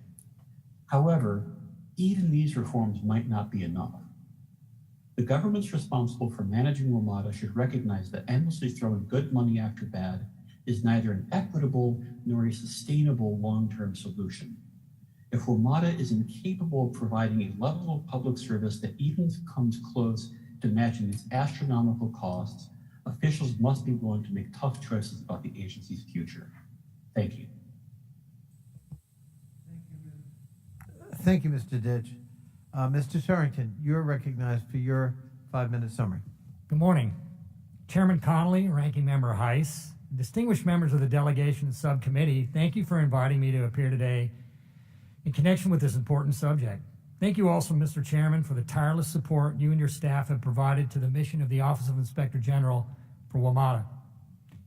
However, even these reforms might not be enough. The governments responsible for managing WMATA should recognize that endlessly throwing good money after bad is neither an equitable nor a sustainable long-term solution. If WMATA is incapable of providing a level of public service that even comes close to matching its astronomical costs, officials must be willing to make tough choices about the agency's future. Thank you. Thank you, Mr. Ditch. Mr. Sherrington, you're recognized for your 5-minute summary. Good morning. Chairman Connolly, Ranking Member Heiss, distinguished members of the delegation and subcommittee, thank you for inviting me to appear today in connection with this important subject. Thank you also, Mr. Chairman, for the tireless support you and your staff have provided to the mission of the Office of Inspector General for WMATA.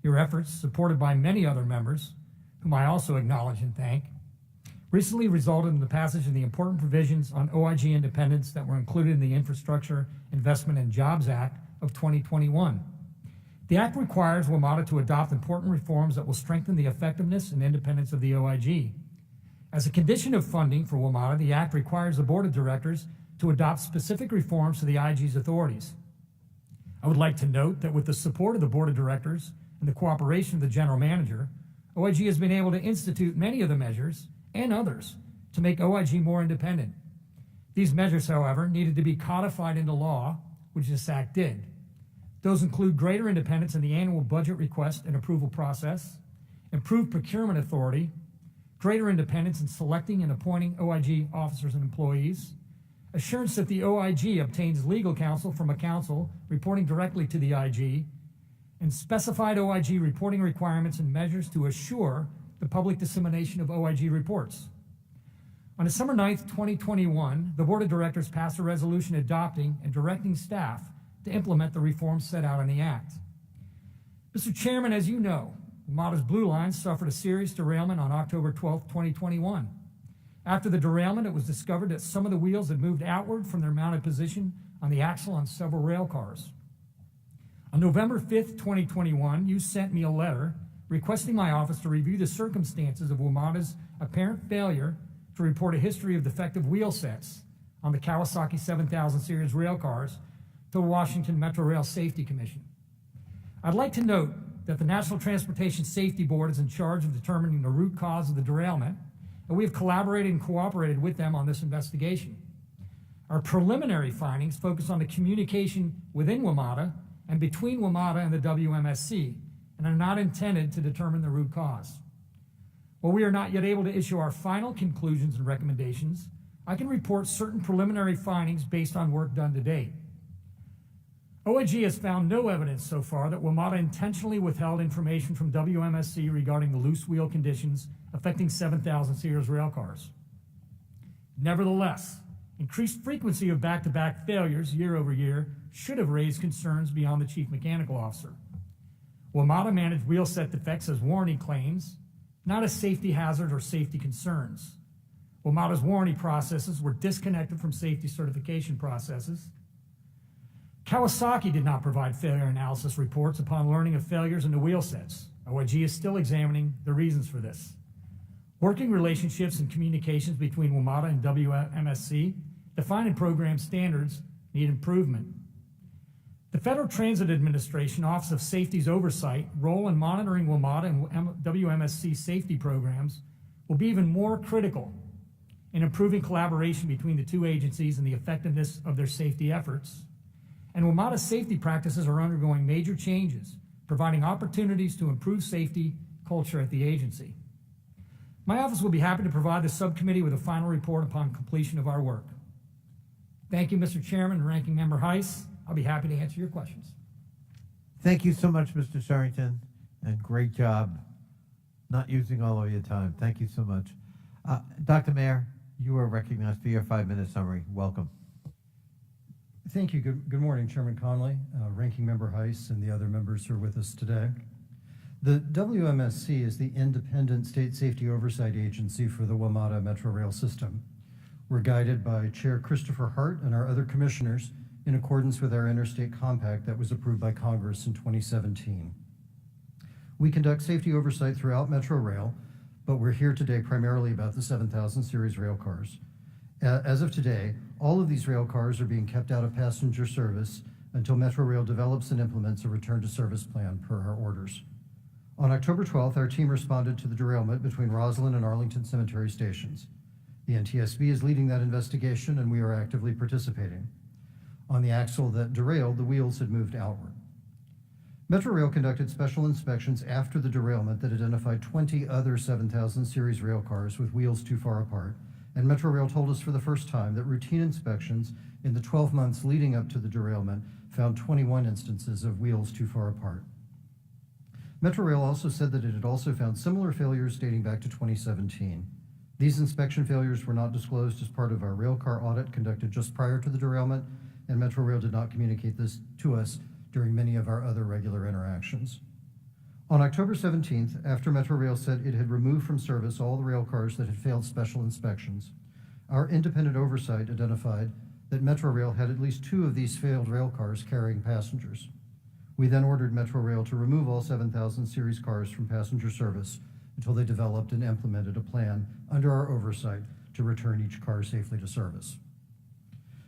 Your efforts, supported by many other members, whom I also acknowledge and thank, recently resulted in the passage of the important provisions on OIG independence that were included in the Infrastructure Investment and Jobs Act of 2021. The act requires WMATA to adopt important reforms that will strengthen the effectiveness and independence of the OIG. As a condition of funding for WMATA, the act requires the Board of Directors to adopt specific reforms to the IG's authorities. I would like to note that with the support of the Board of Directors and the cooperation of the General Manager, OIG has been able to institute many of the measures and others to make OIG more independent. These measures, however, needed to be codified into law, which this act did. Those include greater independence in the annual budget request and approval process, improved procurement authority, greater independence in selecting and appointing OIG officers and employees, assurance that the OIG obtains legal counsel from a counsel reporting directly to the IG, and specified OIG reporting requirements and measures to assure the public dissemination of OIG reports. On December 9th, 2021, the Board of Directors passed a resolution adopting and directing staff to implement the reforms set out in the Act. Mr. Chairman, as you know, WMATA's Blue Line suffered a serious derailment on October 12, 2021. After the derailment, it was discovered that some of the wheels had moved outward from their mounted position on the axle on several rail cars. On November 5th, 2021, you sent me a letter requesting my office to review the circumstances of WMATA's apparent failure to report a history of defective wheel sets on the Kawasaki 7000 series rail cars to the Washington Metro Rail Safety Commission. I'd like to note that the National Transportation Safety Board is in charge of determining the root cause of the derailment, and we have collaborated and cooperated with them on this investigation. Our preliminary findings focus on the communication within WMATA and between WMATA and the WMSC, and are not intended to determine the root cause. While we are not yet able to issue our final conclusions and recommendations, I can report certain preliminary findings based on work done to date. OIG has found no evidence so far that WMATA intentionally withheld information from WMSC regarding the loose wheel conditions affecting 7000 series railcars. Nevertheless, increased frequency of back-to-back failures year over year should have raised concerns beyond the chief mechanical officer. WMATA managed wheel set defects as warranty claims, not as safety hazards or safety concerns. WMATA's warranty processes were disconnected from safety certification processes. Kawasaki did not provide failure analysis reports upon learning of failures in the wheel sets. OIG is still examining the reasons for this. Working relationships and communications between WMATA and WMSC, defined in program standards, need improvement. The Federal Transit Administration Office of Safety's oversight, role in monitoring WMATA and WMSC safety programs will be even more critical in improving collaboration between the two agencies and the effectiveness of their safety efforts. And WMATA's safety practices are undergoing major changes, providing opportunities to improve safety culture at the agency. My office will be happy to provide the subcommittee with a final report upon completion of our work. Thank you, Mr. Chairman and Ranking Member Heiss. I'll be happy to answer your questions. Thank you so much, Mr. Sherrington, and great job not using all of your time. Thank you so much. Dr. Mayer, you are recognized for your 5-minute summary. Welcome. Thank you. Good morning, Chairman Conley, Ranking Member Heiss, and the other members who are with us today. The WMSC is the independent state safety oversight agency for the WMATA Metro Rail system. We're guided by Chair Christopher Hart and our other commissioners in accordance with our interstate compact that was approved by Congress in 2017. We conduct safety oversight throughout Metro Rail, but we're here today primarily about the 7000 series rail cars. As of today, all of these rail cars are being kept out of passenger service until Metro Rail develops and implements a return to service plan per our orders. On October 12th, our team responded to the derailment between Roslyn and Arlington Cemetery stations. The NTSB is leading that investigation, and we are actively participating. On the axle that derailed, the wheels had moved outward. Metro Rail conducted special inspections after the derailment that identified 20 other 7000 series rail cars with wheels too far apart, and Metro Rail told us for the first time that routine inspections in the 12 months leading up to the derailment found 21 instances of wheels too far apart. Metro Rail also said that it had also found similar failures dating back to 2017. These inspection failures were not disclosed as part of our railcar audit conducted just prior to the derailment, and Metro Rail did not communicate this to us during many of our other regular interactions. On October 17th, after Metro Rail said it had removed from service all the rail cars that had failed special inspections, our independent oversight identified that Metro Rail had at least 2 of these failed rail cars carrying passengers. We then ordered Metro Rail to remove all 7000 series cars from passenger service until they developed and implemented a plan under our oversight to return each car safely to service.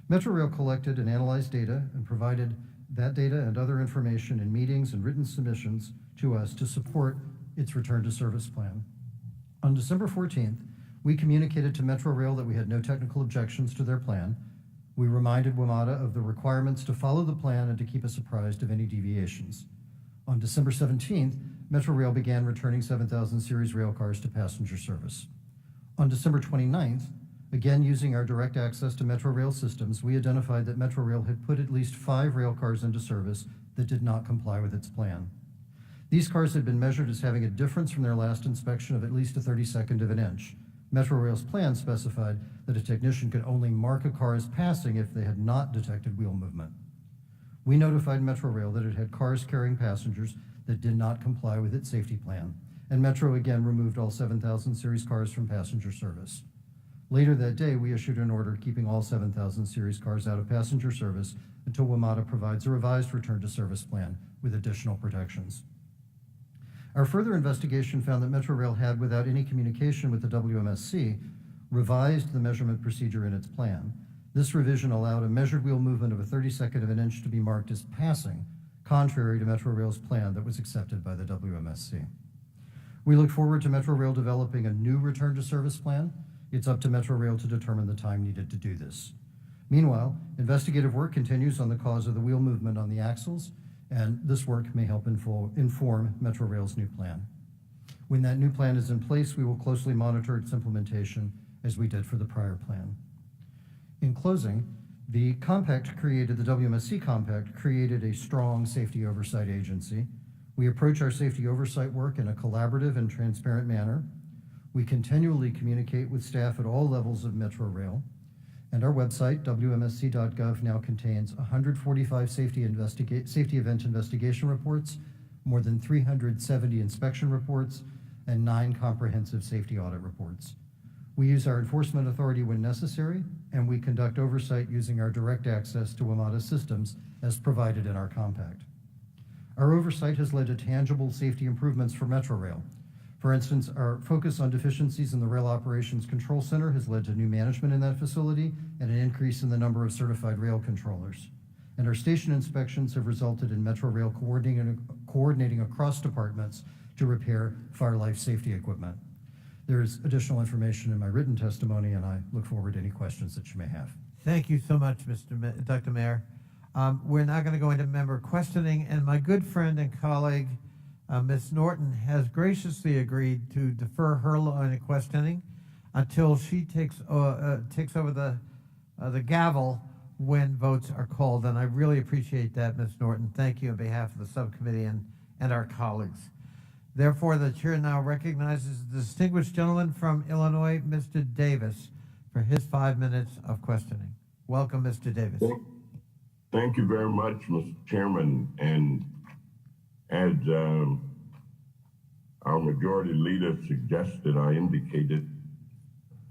Metro Rail collected and analyzed data and provided that data and other information in meetings and written submissions to us to support its return to service plan. On December 14th, we communicated to Metro Rail that we had no technical objections to their plan. We reminded WMATA of the requirements to follow the plan and to keep us apprised of any deviations. On December 17th, Metro Rail began returning 7000 series rail cars to passenger service. On December 29th, again using our direct access to Metro Rail systems, we identified that Metro Rail had put at least 5 rail cars into service that did not comply with its plan. These cars had been measured as having a difference from their last inspection of at least a 32nd of an inch. Metro Rail's plan specified that a technician could only mark a car as passing if they had not detected wheel movement. we notified Metrorail that it had cars carrying passengers that did not comply with its safety plan, and Metro again removed all 7,000 series cars from passenger service. Later that day, we issued an order keeping all 7,000 series cars out of passenger service until WMATA provides a revised return to service plan with additional protections. Our further investigation found that Metrorail had, without any communication with the WMSC, revised the measurement procedure in its plan. This revision allowed a measured wheel movement of a 32nd of an inch to be marked as passing, contrary to Metrorail's plan that was accepted by the WMSC. We look forward to Metrorail developing a new return to service plan. It's up to Metrorail to determine the time needed to do this. Meanwhile, investigative work continues on the cause of the wheel movement on the axles, and this work may help inform Metrorail's new plan. When that new plan is in place, we will closely monitor its implementation as we did for the prior plan. In closing, the WMSC Compact created a strong safety oversight agency. We approach our safety oversight work in a collaborative and transparent manner. We continually communicate with staff at all levels of Metrorail, and our website, wmsc.gov, now contains 145 safety event investigation reports, more than 370 inspection reports, and 9 comprehensive safety audit reports. We use our enforcement authority when necessary, and we conduct oversight using our direct access to WMATA systems as provided in our compact. Our oversight has led to tangible safety improvements for Metrorail. For instance, our focus on deficiencies in the Rail Operations Control Center has led to new management in that facility and an increase in the number of certified rail controllers. And our station inspections have resulted in Metrorail coordinating across departments to repair fire life safety equipment. There's additional information in my written testimony, and I look forward to any questions that you may have. Thank you so much, Dr. Mayor. We're now going to go into member questioning, and my good friend and colleague, Ms. Norton, has graciously agreed to defer her line of questioning until she takes over the gavel when votes are called, and I really appreciate that, Ms. Norton. Thank you on behalf of the subcommittee and our colleagues. Therefore, the chair now recognizes the distinguished gentleman from Illinois, Mr. Davis, for his 5 minutes of questioning. Welcome, Mr. Davis. Thank you very much, Mr. Chairman. And as our majority leader suggested, I indicated,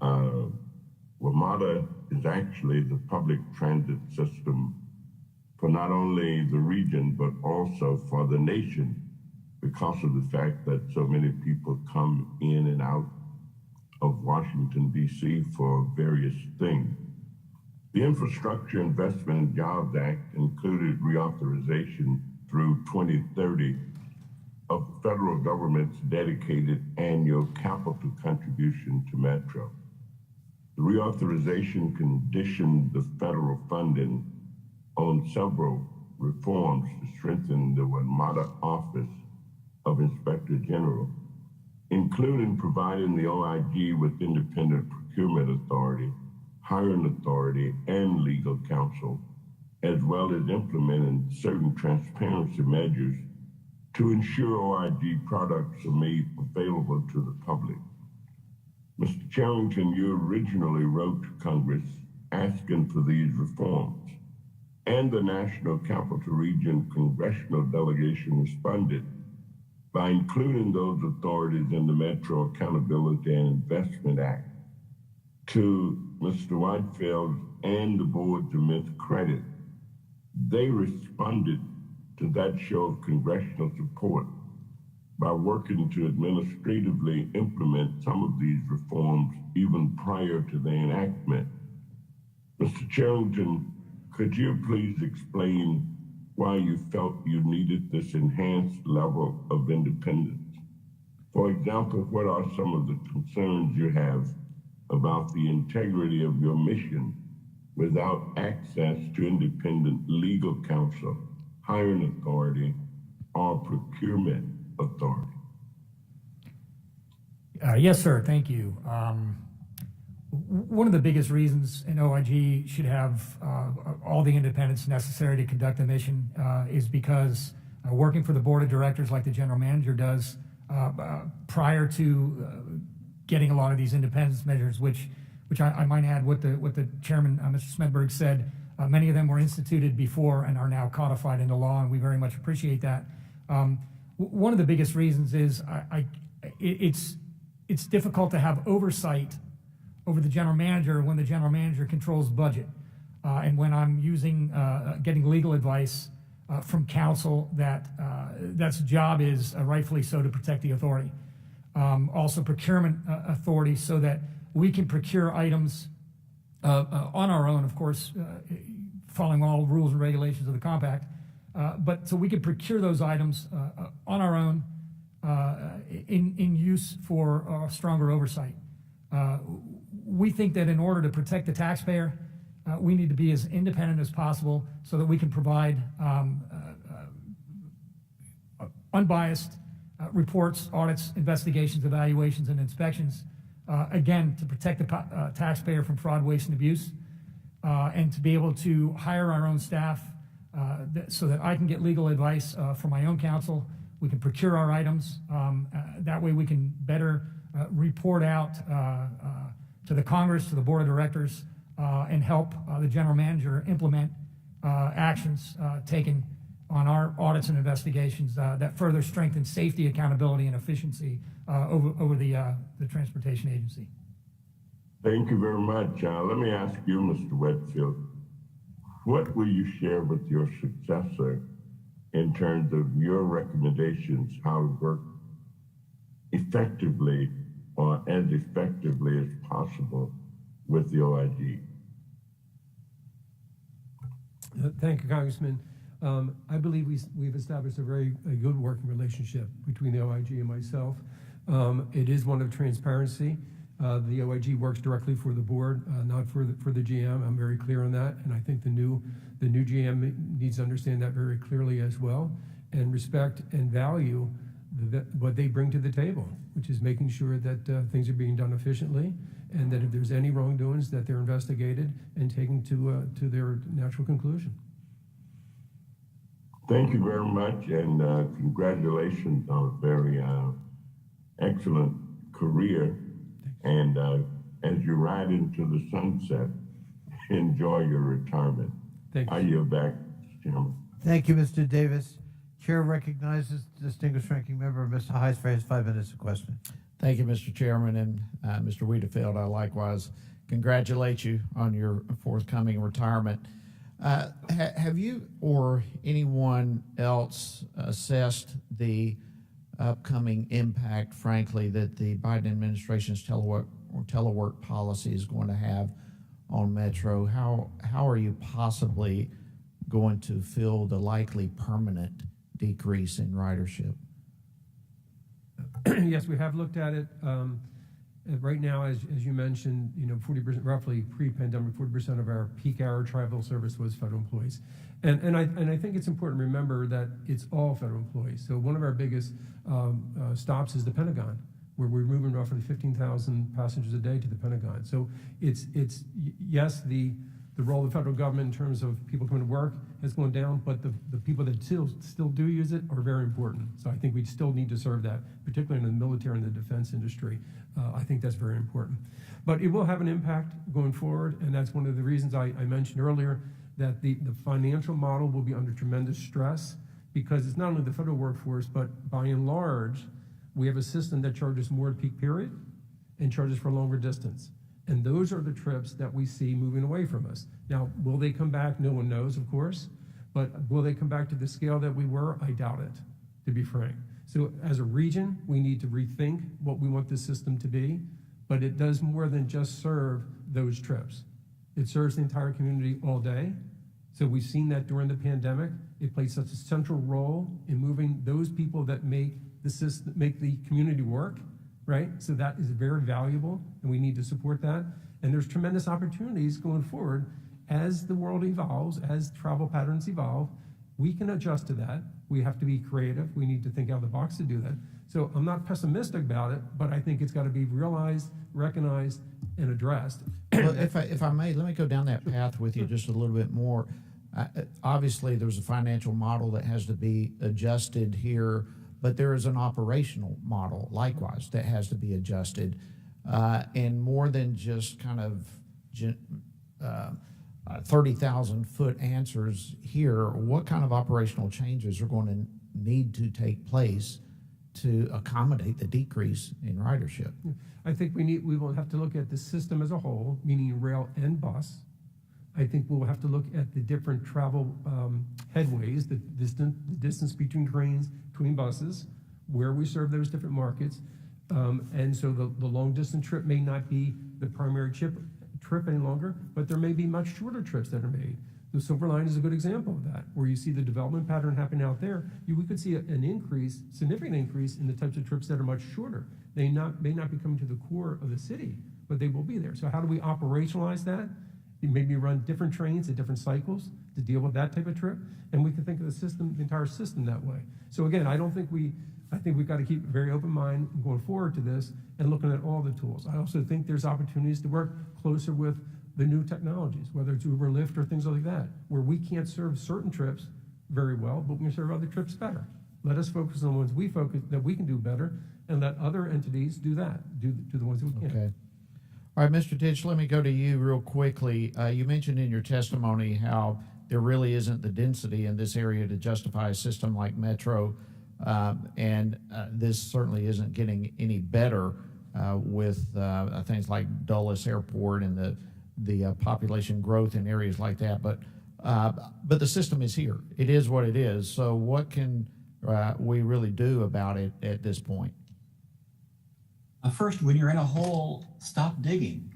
WMATA is actually the public transit system for not only the region, but also for the nation, because of the fact that so many people come in and out of Washington, D.C. for various things. The Infrastructure Investment and Jobs Act included reauthorization through 2030 of the federal government's dedicated annual capital contribution to Metro. The reauthorization conditioned the federal funding on several reforms to strengthen the WMATA Office of Inspector General, including providing the OIG with independent procurement authority, hiring authority, and legal counsel, as well as implementing certain transparency measures to ensure OIG products are made available to the public. Mr. Charrington, you originally wrote to Congress asking for these reforms, and the National Capital Region Congressional Delegation responded by including those authorities in the Metro Accountability and Investment Act. To Mr. Wiedefeld and the board's immense credit, they responded to that show of congressional support by working to administratively implement some of these reforms even prior to their enactment. Mr. Charrington, could you please explain why you felt you needed this enhanced level of independence? For example, what are some of the concerns you have about the integrity of your mission without access to independent legal counsel, hiring authority, or procurement authority? Yes, sir. Thank you. One of the biggest reasons an OIG should have all the independence necessary to conduct a mission is because working for the board of directors like the general manager does prior to getting a lot of these independence measures, which I might add what the chairman, Mr. Smedberg, said, Many of them were instituted before and are now codified into law, and we very much appreciate that. One of the biggest reasons is it's difficult to have oversight over the general manager when the general manager controls the budget. And when I'm getting legal advice from counsel that's job is rightfully so to protect the authority. Also procurement authority so that we can procure items on our own, of course, following all rules and regulations of the compact, but so we can procure those items on our own in use for stronger oversight. We think that in order to protect the taxpayer, we need to be as independent as possible so that we can provide unbiased reports, audits, investigations, evaluations, and inspections, again, to protect the taxpayer from fraud, waste, and abuse, and to be able to hire our own staff so that I can get legal advice from my own counsel. We can procure our items. That way we can better report out to the Congress, to the board of directors, and help the general manager implement actions taken on our audits and investigations that further strengthen safety, accountability, and efficiency over the transportation agency. Thank you very much. Let me ask you, Mr. Whitfield, what will you share with your successor in terms of your recommendations how to work effectively or as effectively as possible with the OIG? Thank you, Congressman. I believe we've established a very good working relationship between the OIG and myself. It is one of transparency. The OIG works directly for the board, not for the GM. I'm very clear on that, and I think the new GM needs to understand that very clearly as well, and respect and value what they bring to the table, which is making sure that things are being done efficiently, and that if there's any wrongdoings, that they're investigated and taken to their natural conclusion. Thank you very much, and congratulations on a very excellent career. And as you ride into the sunset, enjoy your retirement. Thank you. I yield back, Chairman. Thank you, Mr. Davis. Chair recognizes the distinguished ranking member, Mr. Heiss, for his 5 minutes of questioning. Thank you, Mr. Chairman, and Mr. Wiedefeld. I likewise congratulate you on your forthcoming retirement. Have you or anyone else assessed the upcoming impact, frankly, that the Biden administration's telework policy is going to have on Metro? How are you possibly going to fill the likely permanent decrease in ridership? Yes, we have looked at it. Right now, as you mentioned, 40%, roughly pre-pandemic, 40% of our peak hour travel service was federal employees. And I think it's important to remember that it's all federal employees. So one of our biggest stops is the Pentagon, where we're moving roughly 15,000 passengers a day to the Pentagon. So it's yes, the role of the federal government in terms of people coming to work has gone down, but the people that still do use it are very important. So I think we still need to serve that, particularly in the military and the defense industry. I think that's very important. But it will have an impact going forward, and that's one of the reasons I mentioned earlier that the financial model will be under tremendous stress, because it's not only the federal workforce, but by and large, we have a system that charges more at peak period and charges for longer distance. And those are the trips that we see moving away from us. Now, will they come back? No one knows, of course. But will they come back to the scale that we were? I doubt it, to be frank. So as a region, we need to rethink what we want this system to be. But it does more than just serve those trips. It serves the entire community all day. So we've seen that during the pandemic. It plays such a central role in moving those people that make the system, make the community work. Right? So that is very valuable, and we need to support that. And there's tremendous opportunities going forward as the world evolves, as travel patterns evolve. We can adjust to that. We have to be creative. We need to think out of the box to do that. So I'm not pessimistic about it, but I think it's got to be realized, recognized, and addressed. Well, if I may, let me go down that path with you just a little bit more. Obviously, there's a financial model that has to be adjusted here, but there is an operational model, likewise, that has to be adjusted. And more than just kind of 30,000 foot answers here, what kind of operational changes are going to need to take place to accommodate the decrease in ridership? I think we will have to look at the system as a whole, meaning rail and bus. I think we'll have to look at the different travel headways, the distance between trains, between buses, where we serve those different markets. And so the long distance trip may not be the primary trip any longer, but there may be much shorter trips that are made. The Silver Line is a good example of that, where you see the development pattern happen out there. We could see an significant increase in the types of trips that are much shorter. They may not be coming to the core of the city, but they will be there. So how do we operationalize that? You maybe run different trains at different cycles to deal with that type of trip, and we can think of the entire system that way. So again, I think we've got to keep a very open mind going forward to this and looking at all the tools. I also think there's opportunities to work closer with the new technologies, whether it's Uber, Lyft, or things like that, where we can't serve certain trips very well, but we can serve other trips better. Let us focus on the ones that we can do better, and let other entities do the ones that we can't. Okay. All right, Mr. Ditch, let me go to you real quickly. You mentioned in your testimony how there really isn't the density in this area to justify a system like Metro, and this certainly isn't getting any better with things like Dulles Airport and the population growth in areas like that. But the system is here. It is what it is. So what can we really do about it at this point? First, when you're in a hole, stop digging.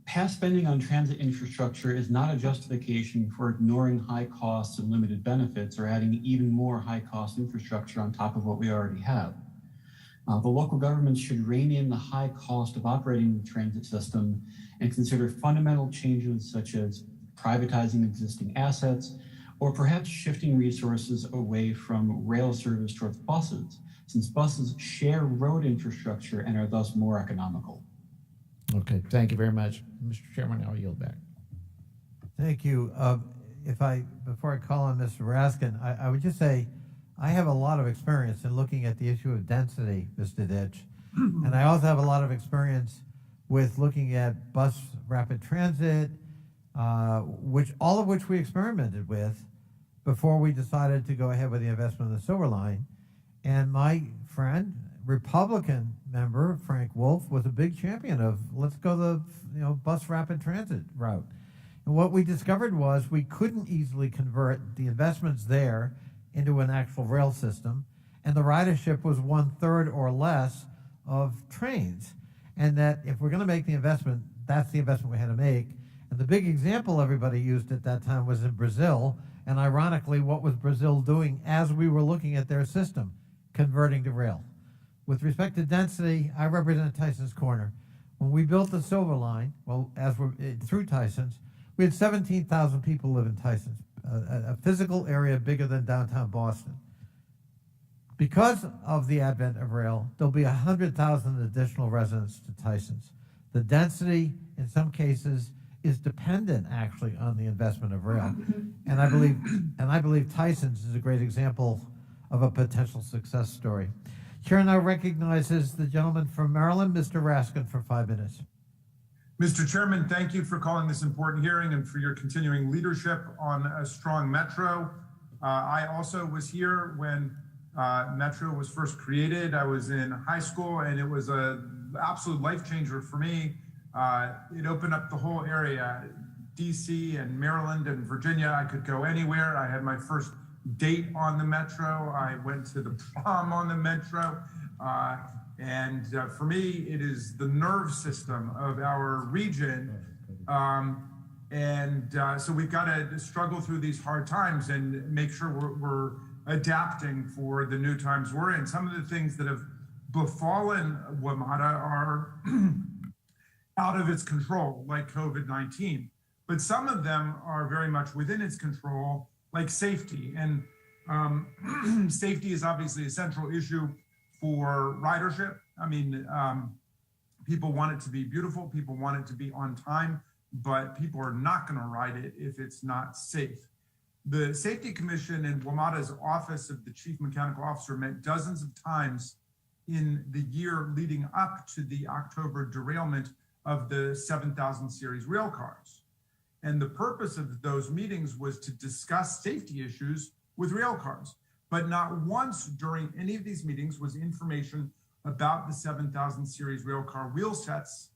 Past spending on transit infrastructure is not a justification for ignoring high costs and limited benefits or adding even more high cost infrastructure on top of what we already have. The local governments should rein in the high cost of operating the transit system and consider fundamental changes such as privatizing existing assets or perhaps shifting resources away from rail service towards buses, since buses share road infrastructure and are thus more economical. Okay, thank you very much. Mr. Chairman, I'll yield back. Thank you. Before I call on Mr. Raskin, I would just say I have a lot of experience in looking at the issue of density, Mr. Ditch, and I also have a lot of experience with looking at bus rapid transit, all of which we experimented with before we decided to go ahead with the investment in the Silver Line. And my friend, Republican member Frank Wolf, was a big champion of let's go the bus rapid transit route. And what we discovered was we couldn't easily convert the investments there into an actual rail system, and the ridership was 1/3 or less of trains. And that if we're going to make the investment, that's the investment we had to make. And the big example everybody used at that time was in Brazil. And ironically, what was Brazil doing as we were looking at their system? Converting to rail. With respect to density, I represent Tyson's Corner. When we built the Silver Line, through Tyson's, we had 17,000 people live in Tyson's, a physical area bigger than downtown Boston. Because of the advent of rail, there'll be 100,000 additional residents to Tyson's. The density, in some cases, is dependent actually on the investment of rail, and I believe Tyson's is a great example of a potential success story. Chair now recognizes the gentleman from Maryland, Mr. Raskin, for 5 minutes. Mr. Chairman, thank you for calling this important hearing and for your continuing leadership on a strong Metro. I also was here when Metro was first created. I was in high school and it was an absolute life changer for me. It opened up the whole area, DC and Maryland and Virginia. I could go anywhere. I had my first date on the Metro. I went to the prom on the Metro. And for me, it is the nerve system of our region. So we've got to struggle through these hard times and make sure we're adapting for the new times we're in. Some of the things that have befallen WMATA are out of its control, like COVID-19. But some of them are very much within its control, like safety. And safety is obviously a central issue for ridership. I mean, people want it to be beautiful, people want it to be on time, but people are not going to ride it if it's not safe. The Safety Commission and WMATA's Office of the Chief Mechanical Officer met dozens of times in the year leading up to the October derailment of the 7000 series railcars. And the purpose of those meetings was to discuss safety issues with rail cars. But not once during any of these meetings was information about the 7000 series rail car wheel sets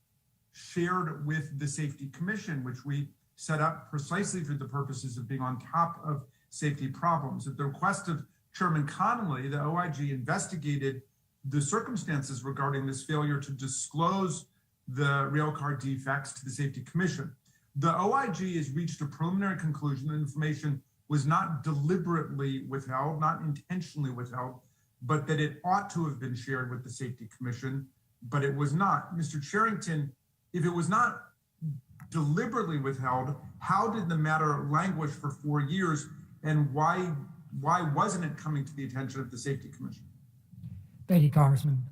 shared with the Safety Commission, which we set up precisely for the purposes of being on top of safety problems. At the request of Chairman Connolly, the OIG investigated the circumstances regarding this failure to disclose the railcar defects to the Safety Commission. The OIG has reached a preliminary conclusion that information was not deliberately withheld, not intentionally withheld, but that it ought to have been shared with the Safety Commission, but it was not. Mr. Charrington, if it was not deliberately withheld, how did the matter languish for 4 years, and why wasn't it coming to the attention of the Safety Commission? Thank you, Congressman.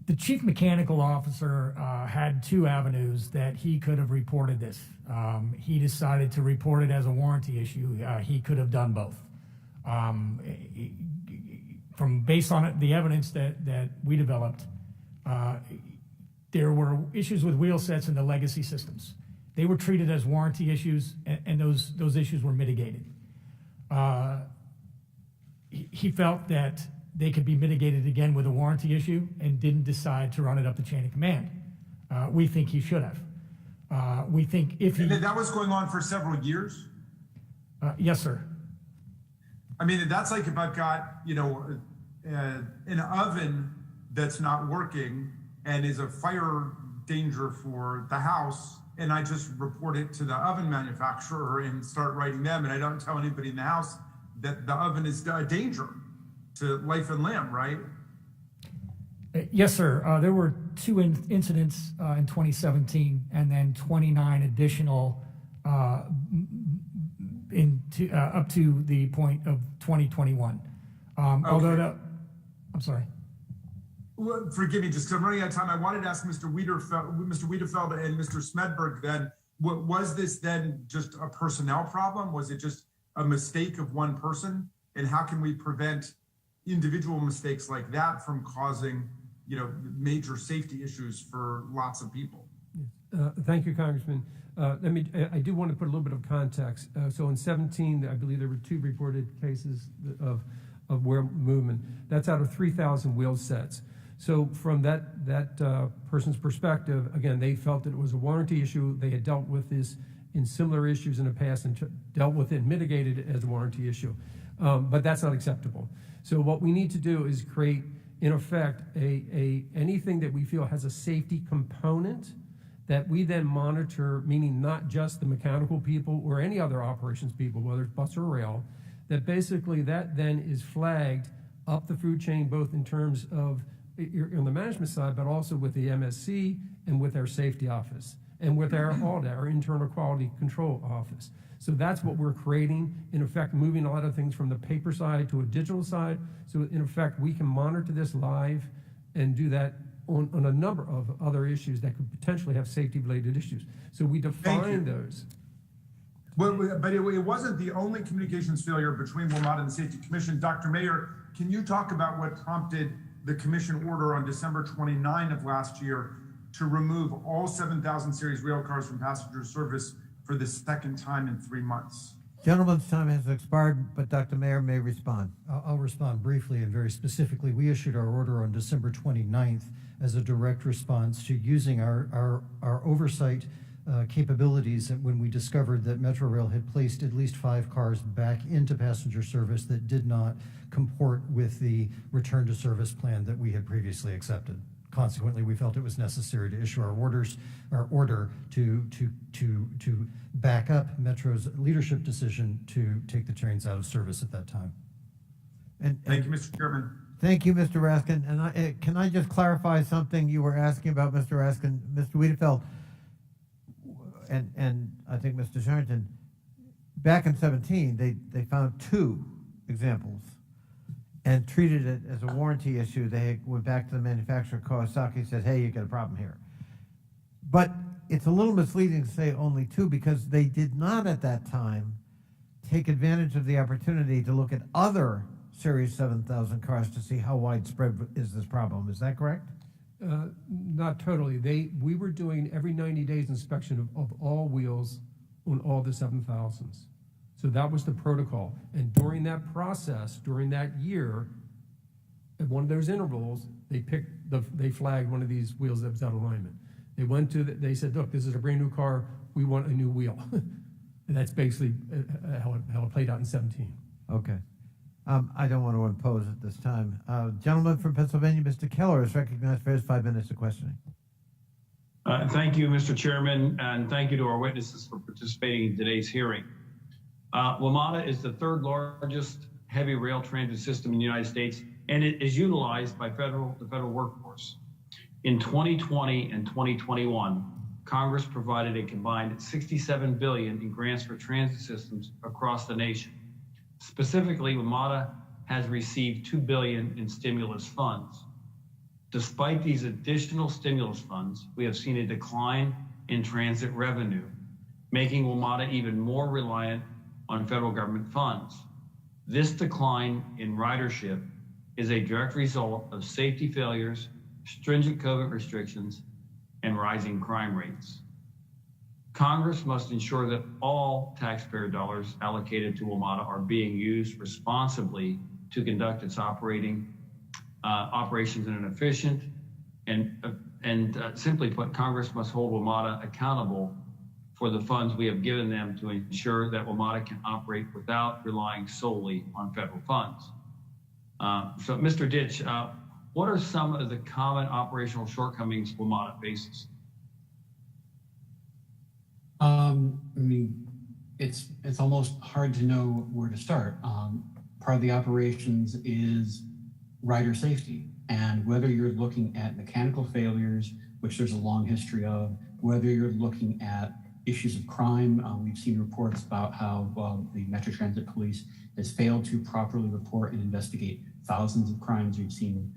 The chief mechanical officer had two avenues that he could have reported this. He decided to report it as a warranty issue. He could have done both. Based on the evidence that we developed, there were issues with wheel sets in the legacy systems. They were treated as warranty issues, and those issues were mitigated. He felt that they could be mitigated again with a warranty issue and didn't decide to run it up the chain of command. We think he should have. We think if he... And that was going on for several years? Yes, sir. I mean, that's like if I've got, an oven that's not working and is a fire danger for the house, and I just report it to the oven manufacturer and start writing them, and I don't tell anybody in the house that the oven is a danger to life and limb, right? Yes, sir. There were two incidents in 2017, and then 29 additional up to the point of 2021. Okay. I'm sorry. Well, forgive me, just because I'm running out of time. I wanted to ask Mr. Wiedefeld and Mr. Smedberg then, was this then just a personnel problem? Was it just a mistake of one person? And how can we prevent individual mistakes like that from causing, major safety issues for lots of people? Thank you, Congressman. I do want to put a little bit of context. So in 17, I believe there were 2 reported cases of wheel movement. That's out of 3,000 wheel sets. So from that person's perspective, again, they felt that it was a warranty issue. They had dealt with this in similar issues in the past and dealt with it, mitigated it as a warranty issue. But that's not acceptable. So what we need to do is create, in effect, anything that we feel has a safety component that we then monitor, meaning not just the mechanical people or any other operations people, whether it's bus or rail, that basically that then is flagged up the food chain, both in terms of on the management side, but also with the MSC and with our safety office and with our audit, our internal quality control office. So that's what we're creating, in effect, moving a lot of things from the paper side to a digital side. So in effect, we can monitor this live and do that on a number of other issues that could potentially have safety-related issues. So we define those. Well, but it wasn't the only communications failure between WMATA and the Safety Commission. Dr. Mayer, can you talk about what prompted the commission order on December 29 of last year to remove all 7,000 series rail cars from passenger service for the second time in 3 months? Gentleman's time has expired, but Dr. Mayer may respond. I'll respond briefly and very specifically. We issued our order on December 29th as a direct response to using our oversight capabilities when we discovered that Metrorail had placed at least 5 cars back into passenger service that did not comport with the return to service plan that we had previously accepted. Consequently, we felt it was necessary to issue our order to back up Metro's leadership decision to take the trains out of service at that time. Thank you, Mr. Chairman. Thank you, Mr. Raskin. And can I just clarify something you were asking about, Mr. Raskin? Mr. Wiedefeld, and I think Mr. Sharrington, back in 17, they found 2 examples and treated it as a warranty issue. They went back to the manufacturer, Kawasaki, said, hey, you got a problem here. But it's a little misleading to say only 2 because they did not at that time take advantage of the opportunity to look at other Series 7000 cars to see how widespread is this problem. Is that correct? Not totally. We were doing every 90 days inspection of all wheels on all the 7,000s. So that was the protocol. And during that process, during that year, at one of those intervals, they flagged one of these wheels that was out of alignment. They said, look, this is a brand new car. We want a new wheel. And that's basically how it played out in 17. Okay. I don't want to impose at this time. Gentleman from Pennsylvania, Mr. Keller, is recognized for his 5 minutes of questioning. Thank you, Mr. Chairman, and thank you to our witnesses for participating in today's hearing. WMATA is the third largest heavy rail transit system in the United States, and it is utilized by the federal workforce. In 2020 and 2021, Congress provided a combined $67 billion in grants for transit systems across the nation. Specifically, WMATA has received $2 billion in stimulus funds. Despite these additional stimulus funds, we have seen a decline in transit revenue, making WMATA even more reliant on federal government funds. This decline in ridership is a direct result of safety failures, stringent COVID restrictions, and rising crime rates. Congress must ensure that all taxpayer dollars allocated to WMATA are being used responsibly to conduct its operations in an efficient and simply put, Congress must hold WMATA accountable for the funds we have given them to ensure that WMATA can operate without relying solely on federal funds. So, Mr. Ditch, what are some of the common operational shortcomings WMATA faces? I mean, it's almost hard to know where to start. Part of the operations is rider safety, and whether you're looking at mechanical failures, which there's a long history of, whether you're looking at issues of crime, we've seen reports about how the Metro Transit Police has failed to properly report and investigate thousands of crimes. We've seen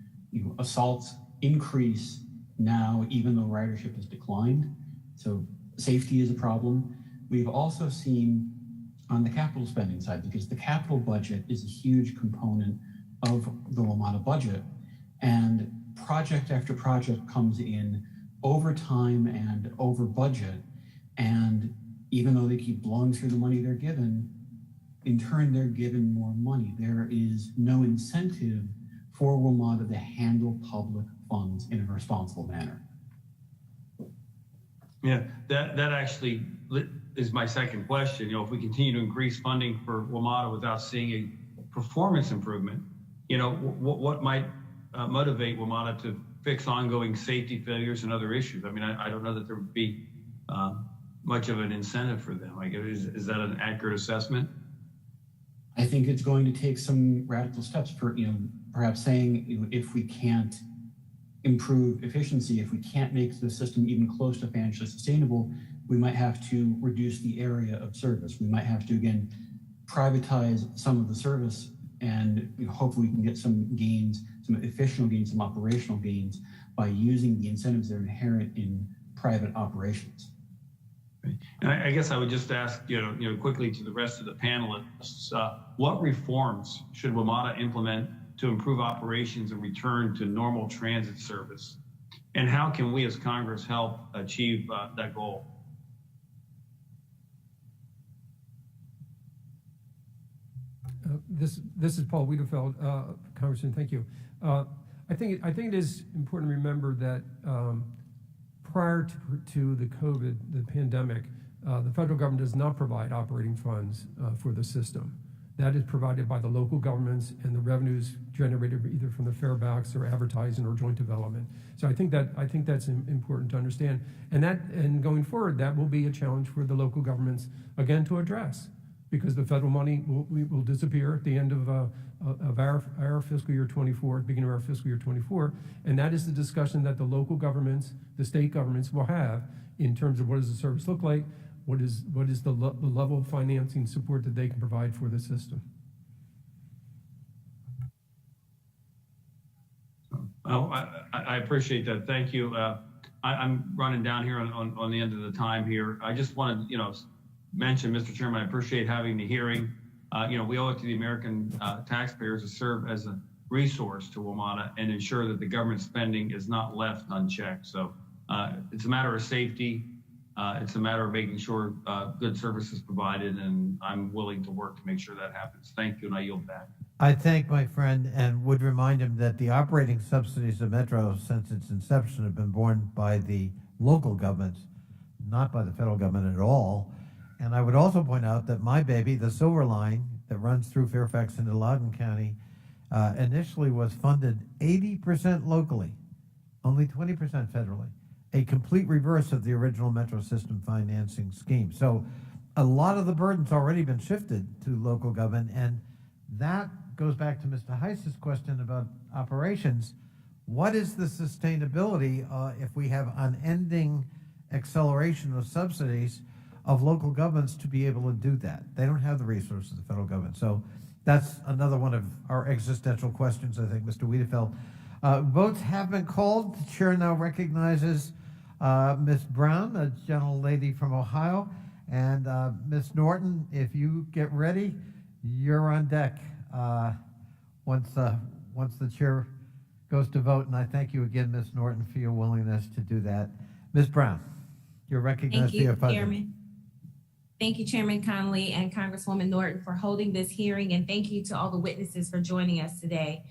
assaults increase now, even though ridership has declined. So safety is a problem. We've also seen on the capital spending side, because the capital budget is a huge component of the WMATA budget, and project after project comes in over time and over budget. And even though they keep blowing through the money they're given, in turn, they're given more money. There is no incentive for WMATA to handle public funds in a responsible manner. Yeah, that actually is my second question. If we continue to increase funding for WMATA without seeing a performance improvement, what might motivate WMATA to fix ongoing safety failures and other issues? I mean, I don't know that there would be much of an incentive for them. Is that an accurate assessment? I think it's going to take some radical steps for, perhaps saying, if we can't improve efficiency, if we can't make the system even close to financially sustainable, we might have to reduce the area of service. We might have to, again, privatize some of the service, and hopefully we can get some gains, some efficient gains, some operational gains by using the incentives that are inherent in private operations. And I guess I would just ask, quickly to the rest of the panelists, what reforms should WMATA implement to improve operations and return to normal transit service? And how can we as Congress help achieve that goal? This is Paul Wiedefeld, Congressman. Thank you. I think it is important to remember that prior to the COVID, the pandemic, the federal government does not provide operating funds for the system. That is provided by the local governments and the revenues generated either from the fare backs or advertising or joint development. So I think that's important to understand. And going forward, that will be a challenge for the local governments again to address, because the federal money will disappear at the end of our fiscal year 24, beginning of our fiscal year 24, and that is the discussion that the local governments, the state governments will have in terms of what does the service look like, what is the level of financing support that they can provide for the system. Well, I appreciate that. Thank you. I'm running down here on the end of the time here. I just wanted to, mention, Mr. Chairman, I appreciate having the hearing. We owe it to the American taxpayers to serve as a resource to WMATA and ensure that the government spending is not left unchecked. So it's a matter of safety. It's a matter of making sure good service is provided, and I'm willing to work to make sure that happens. Thank you, and I yield back. I thank my friend and would remind him that the operating subsidies of Metro since its inception have been borne by the local governments, not by the federal government at all. And I would also point out that my baby, the Silver Line, that runs through Fairfax into Loudoun County, initially was funded 80% locally, only 20% federally, a complete reverse of the original Metro system financing scheme. So a lot of the burden's already been shifted to local government, and that goes back to Mr. Heiss's question about operations. What is the sustainability if we have unending acceleration of subsidies of local governments to be able to do that? They don't have the resources of the federal government. So that's another one of our existential questions, I think, Mr. Wiedefeld. Votes have been called. The chair now recognizes Ms. Brown, a gentlelady from Ohio, and Ms. Norton, if you get ready, you're on deck once the chair goes to vote. And I thank you again, Ms. Norton, for your willingness to do that. Ms. Brown, you're recognized for your 5 minutes. Chairman. Thank you, Chairman Connolly and Congresswoman Norton, for holding this hearing, and thank you to all the witnesses for joining us today.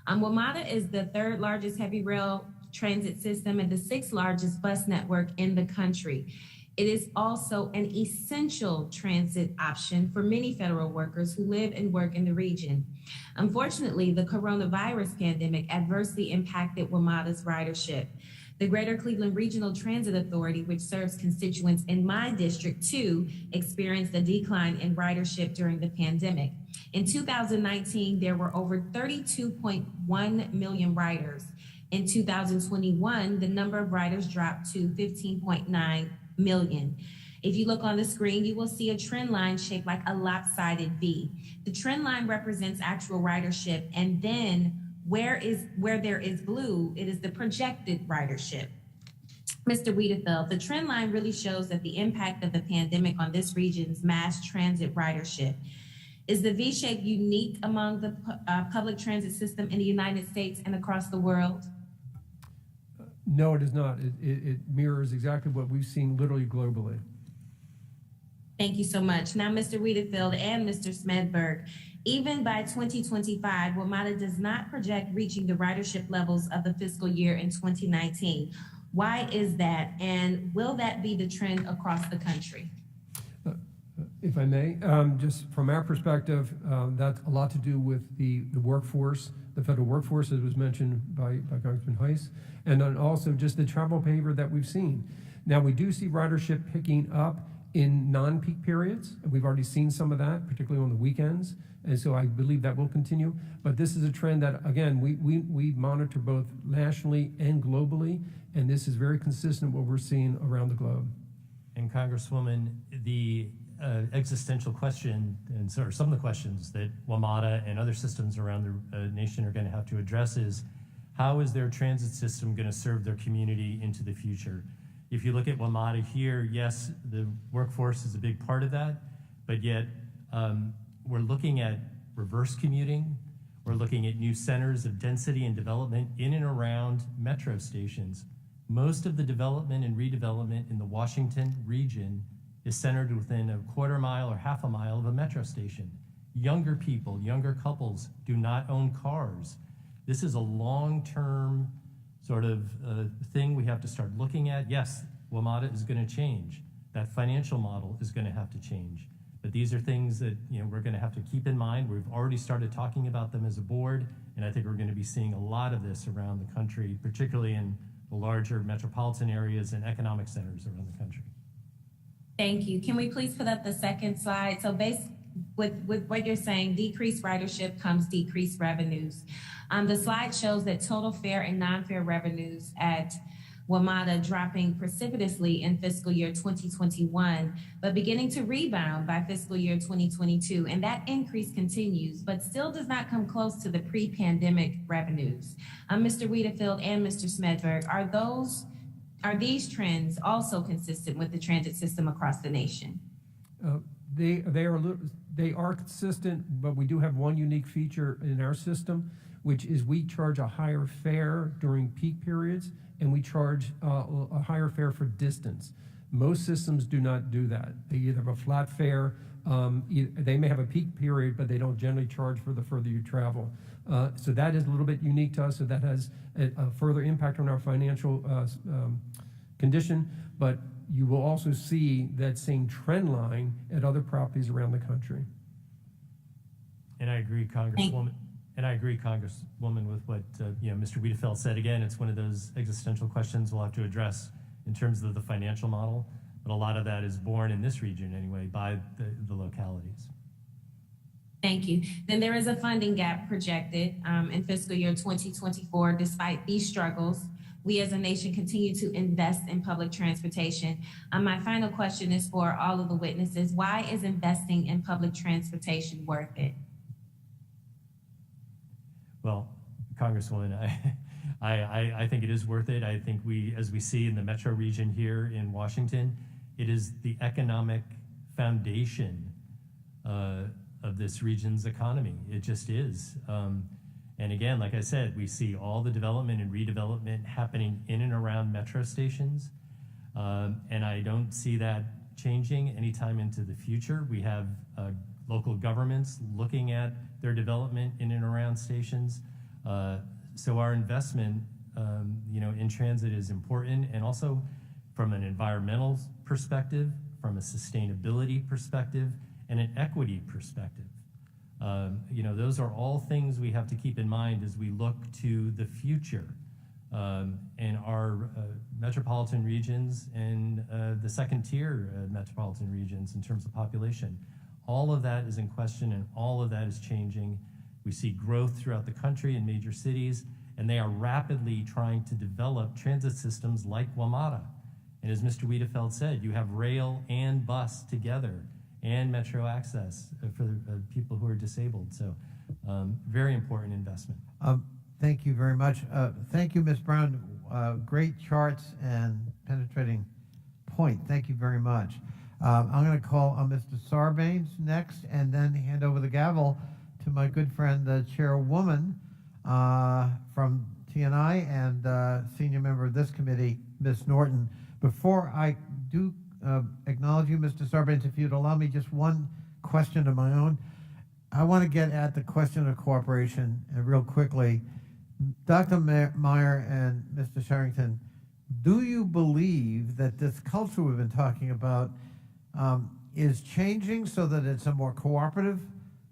WMATA is the 3rd largest heavy rail transit system and the 6th largest bus network in the country. It is also an essential transit option for many federal workers who live and work in the region. Unfortunately, the coronavirus pandemic adversely impacted WMATA's ridership. The Greater Cleveland Regional Transit Authority, which serves constituents in my district too, experienced a decline in ridership during the pandemic. In 2019, there were over 32.1 million riders. In 2021, the number of riders dropped to 15.9 million. If you look on the screen, you will see a trend line shaped like a lopsided V. The trend line represents actual ridership, and then where there is blue, it is the projected ridership. Mr. Wiedefeld, the trend line really shows that the impact of the pandemic on this region's mass transit ridership. Is the V shape unique among the public transit system in the United States and across the world? No, it is not. It mirrors exactly what we've seen literally globally. Thank you so much. Now, Mr. Wiedefeld and Mr. Smedberg, even by 2025, WMATA does not project reaching the ridership levels of the fiscal year in 2019. Why is that? And will that be the trend across the country? If I may, just from our perspective, that's a lot to do with the workforce, the federal workforce, as was mentioned by Congressman Heiss, and then also just the travel behavior that we've seen. Now, we do see ridership picking up in non-peak periods. We've already seen some of that, particularly on the weekends, and so I believe that will continue. But this is a trend that, again, we monitor both nationally and globally, and this is very consistent with what we're seeing around the globe. And Congresswoman, the existential question, and sort of some of the questions that WMATA and other systems around the nation are going to have to address is, how is their transit system going to serve their community into the future? If you look at WMATA here, yes, the workforce is a big part of that, but yet we're looking at reverse commuting. We're looking at new centers of density and development in and around metro stations. Most of the development and redevelopment in the Washington region is centered within a quarter mile or half a mile of a metro station. Younger people, younger couples do not own cars. This is a long-term sort of thing we have to start looking at. Yes, WMATA is going to change. That financial model is going to have to change. But these are things that we're going to have to keep in mind. We've already started talking about them as a board, and I think we're going to be seeing a lot of this around the country, particularly in the larger metropolitan areas and economic centers around the country. Thank you. Can we please put up the second slide? So with what you're saying, decreased ridership comes decreased revenues. The slide shows that total fare and non-fare revenues at WMATA dropping precipitously in fiscal year 2021, but beginning to rebound by fiscal year 2022. And that increase continues, but still does not come close to the pre-pandemic revenues. Mr. Wiedefeld and Mr. Smedberg, are these trends also consistent with the transit system across the nation? They are consistent, but we do have one unique feature in our system. which is we charge a higher fare during peak periods, and we charge a higher fare for distance. Most systems do not do that. They either have a flat fare, they may have a peak period, but they don't generally charge for the further you travel. So that is a little bit unique to us, so that has a further impact on our financial condition, but you will also see that same trend line at other properties around the country. And I agree, Congresswoman. And I agree, Congresswoman, with what Mr. Wiedefeld said. Again, it's one of those existential questions we'll have to address in terms of the financial model, but a lot of that is borne in this region anyway by the localities. Thank you. Then there is a funding gap projected in fiscal year 2024. Despite these struggles, we as a nation continue to invest in public transportation. My final question is for all of the witnesses. Why is investing in public transportation worth it? Well, Congresswoman, I think it is worth it. I think as we see in the metro region here in Washington, it is the economic foundation of this region's economy. It just is. And again, like I said, we see all the development and redevelopment happening in and around metro stations. And I don't see that changing anytime into the future. We have local governments looking at their development in and around stations. So our investment, in transit is important, and also from an environmental perspective, from a sustainability perspective, and an equity perspective. Those are all things we have to keep in mind as we look to the future and our metropolitan regions and the second tier metropolitan regions in terms of population. All of that is in question, and all of that is changing. We see growth throughout the country in major cities, and they are rapidly trying to develop transit systems like WMATA. And as Mr. Wiedefeld said, you have rail and bus together, and metro access for people who are disabled. So very important investment. Thank you very much. Thank you, Ms. Brown. Great charts and penetrating point. Thank you very much. I'm going to call on Mr. Sarbanes next, and then hand over the gavel to my good friend, the chairwoman from TNI and senior member of this committee, Ms. Norton. Before I do acknowledge you, Mr. Sarbanes, if you'd allow me just one question of my own. I want to get at the question of cooperation real quickly. Dr. Meyer and Mr. Sherrington, do you believe that this culture we've been talking about is changing so that it's a more cooperative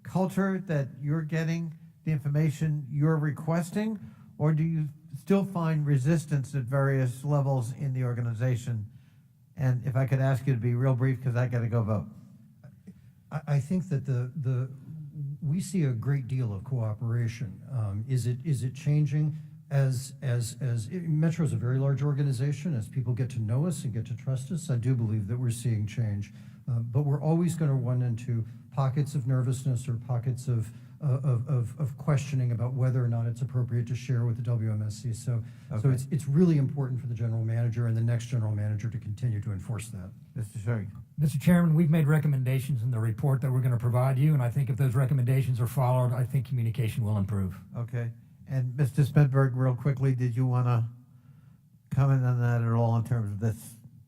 culture, that you're getting the information you're requesting, or do you still find resistance at various levels in the organization? And if I could ask you to be real brief, because I got to go vote. I think that we see a great deal of cooperation. Is it changing? Metro is a very large organization. As people get to know us and get to trust us, I do believe that we're seeing change. But we're always going to run into pockets of nervousness or pockets of questioning about whether or not it's appropriate to share with the WMSC. So it's really important for the general manager and the next general manager to continue to enforce that. Mr. Sherry. Mr. Chairman, we've made recommendations in the report that we're going to provide you, and I think if those recommendations are followed, I think communication will improve. Okay. And Mr. Spedberg, real quickly, did you want to comment on that at all in terms of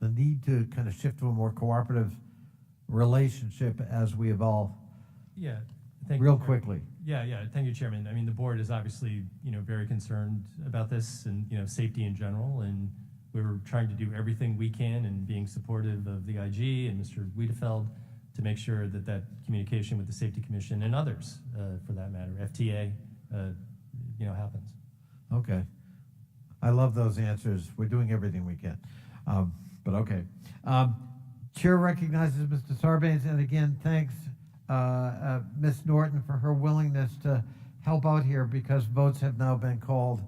the need to kind of shift to a more cooperative relationship as we evolve? Yeah. Thank real you, quickly. Yeah. Thank you, Chairman. I mean, the board is obviously, very concerned about this and, safety in general. And we're trying to do everything we can and being supportive of the IG and Mr. Wiedefeld to make sure that communication with the Safety Commission and others, for that matter, FTA, happens. Okay. I love those answers. We're doing everything we can. But okay. Chair recognizes Mr. Sarbanes, and again, thanks Ms. Norton for her willingness to help out here because votes have now been called,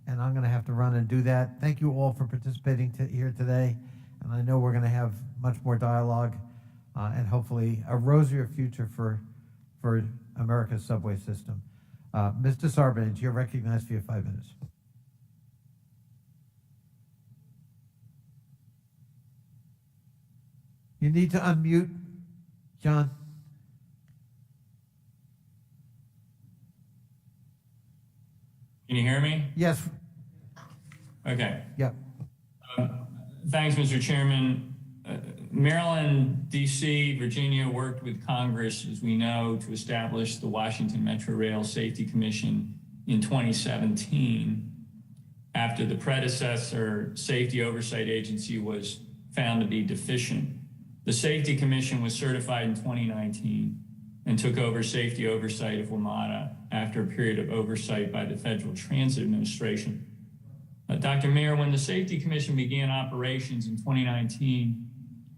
and I'm going to have to run and do that. Thank you all for participating here today, and I know we're going to have much more dialogue and hopefully a rosier future for America's subway system. Mr. Sarbanes, you're recognized for your 5 minutes. You need to unmute, John. Can you hear me? Yes. Okay. Yep. Thanks, Mr. Chairman. Maryland, D.C., Virginia worked with Congress, as we know, to establish the Washington Metro Rail Safety Commission in 2017 after the predecessor Safety Oversight Agency was found to be deficient. The Safety Commission was certified in 2019 and took over safety oversight of WMATA after a period of oversight by the Federal Transit Administration. Dr. Mayer, when the Safety Commission began operations in 2019,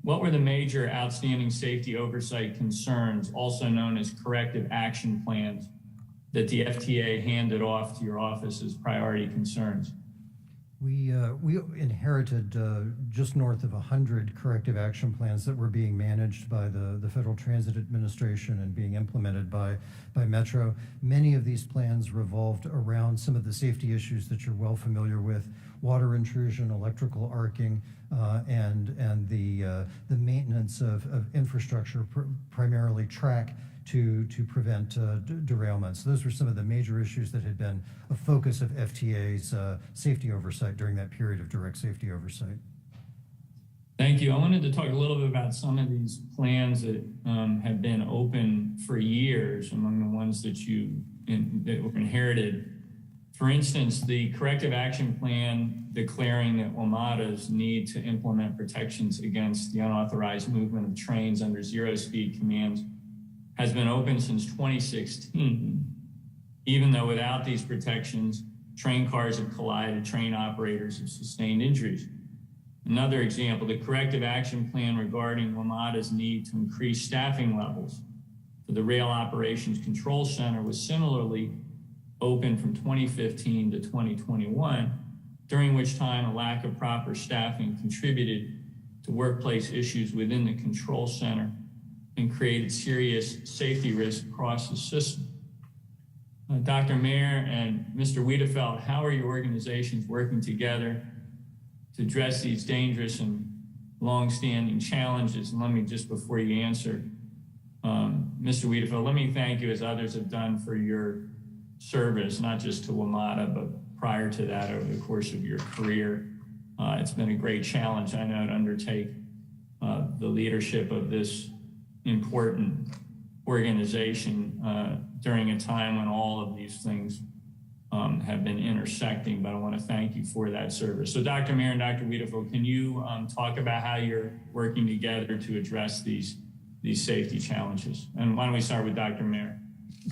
what were the major outstanding safety oversight concerns, also known as corrective action plans, that the FTA handed off to your office as priority concerns? We inherited just north of 100 corrective action plans that were being managed by the Federal Transit Administration and being implemented by Metro. Many of these plans revolved around some of the safety issues that you're well familiar with: water intrusion, electrical arcing, and the maintenance of infrastructure, primarily track, to prevent derailments. Those were some of the major issues that had been a focus of FTA's safety oversight during that period of direct safety oversight. Thank you. I wanted to talk a little bit about some of these plans that have been open for years, among the ones that that were inherited. For instance, the corrective action plan declaring that WMATA's need to implement protections against the unauthorized movement of trains under zero-speed commands has been open since 2016, even though without these protections, train cars have collided, train operators have sustained injuries. Another example, the corrective action plan regarding WMATA's need to increase staffing levels for the Rail Operations Control Center was similarly open from 2015 to 2021, during which time a lack of proper staffing contributed to workplace issues within the control center and created serious safety risks across the system. Dr. Mayer and Mr. Wiedefeld, how are your organizations working together to address these dangerous and long-standing challenges? And let me, just before you answer, Mr. Wiedefeld, let me thank you, as others have done, for your service, not just to WMATA, but prior to that over the course of your career. It's been a great challenge, I know, to undertake the leadership of this important organization during a time when all of these things have been intersecting, but I want to thank you for that service. So Dr. Mayer and Dr. Wiedefeld, can you talk about how you're working together to address these safety challenges? And why don't we start with Dr. Mayer?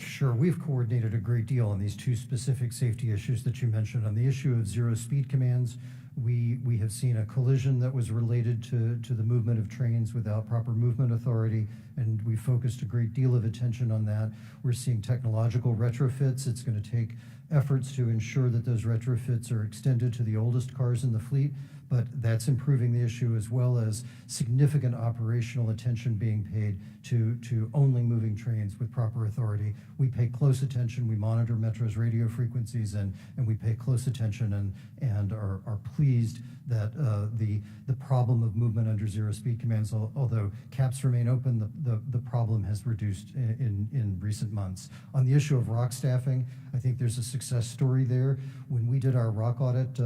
Sure. We've coordinated a great deal on these two specific safety issues that you mentioned. On the issue of zero-speed commands, we have seen a collision that was related to the movement of trains without proper movement authority, and we focused a great deal of attention on that. We're seeing technological retrofits. It's going to take efforts to ensure that those retrofits are extended to the oldest cars in the fleet, but that's improving the issue, as well as significant operational attention being paid to only moving trains with proper authority. We pay close attention. We monitor Metro's radio frequencies, and we pay close attention and are pleased that the problem of movement under zero-speed commands, although caps remain open, the problem has reduced in recent months. On the issue of rock staffing, I think there's a success story there. When we did our rock audit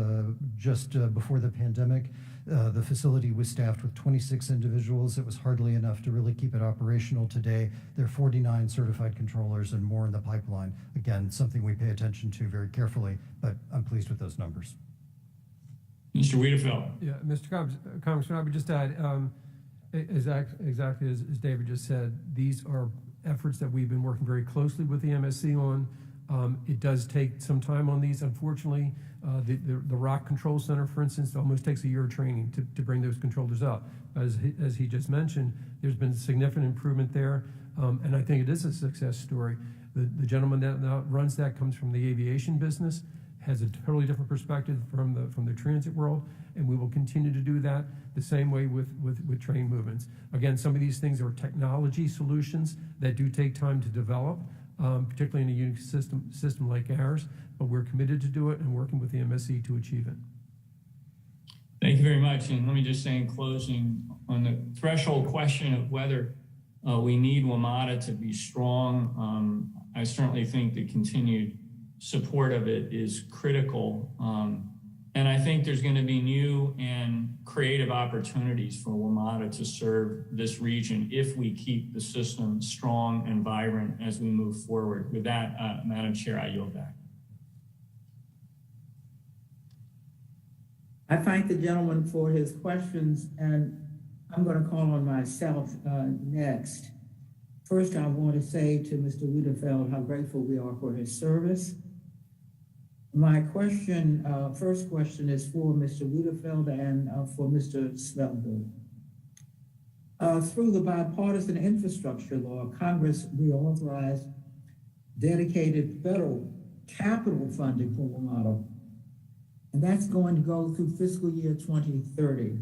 just before the pandemic, the facility was staffed with 26 individuals. It was hardly enough to really keep it operational. Today, there are 49 certified controllers and more in the pipeline. Again, something we pay attention to very carefully, but I'm pleased with those numbers. Mr. Wiedefeld. Yeah, Mr. Congressman, I would just add, exactly as David just said, these are efforts that we've been working very closely with the MSC on. It does take some time on these, unfortunately. The ROC Control Center, for instance, almost takes a year of training to bring those controllers up. As he just mentioned, there's been significant improvement there, and I think it is a success story. The gentleman that now runs that comes from the aviation business, has a totally different perspective from the transit world, and we will continue to do that the same way with train movements. Again, some of these things are technology solutions that do take time to develop, particularly in a unique system like ours, but we're committed to do it and working with the MSC to achieve it. Thank you very much. And let me just say in closing, on the threshold question of whether we need WMATA to be strong, I certainly think the continued support of it is critical. And I think there's going to be new and creative opportunities for WMATA to serve this region if we keep the system strong and vibrant as we move forward. With that, Madam Chair, I yield back. I thank the gentleman for his questions, and I'm going to call on myself next. First, I want to say to Mr. Wiedefeld how grateful we are for his service. My question, first question is for Mr. Wiedefeld and for Mr. Svelberg. Through the bipartisan infrastructure law, Congress reauthorized dedicated federal capital funding for WMATA, and that's going to go through fiscal year 2030.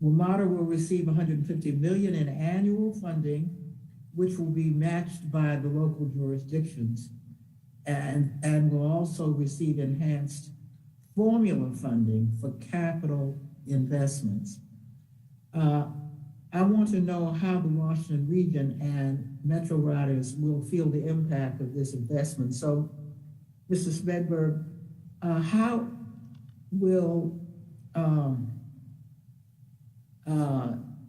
WMATA will receive $150 million in annual funding, which will be matched by the local jurisdictions, and will also receive enhanced formula funding for capital investments. I want to know how the Washington region and Metro riders will feel the impact of this investment. So, Mr. Svedberg, how will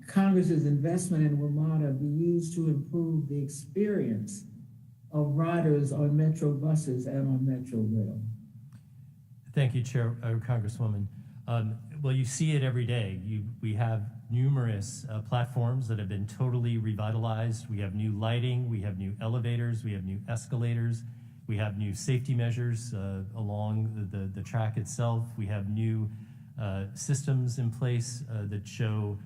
Congress's investment in WMATA be used to improve the experience of riders on Metro buses and on Metro Rail? Thank you, Chair, Congresswoman. Well, you see it every day. We have numerous platforms that have been totally revitalized. We have new lighting, we have new elevators, we have new escalators, we have new safety measures along the track itself. We have new systems in place that show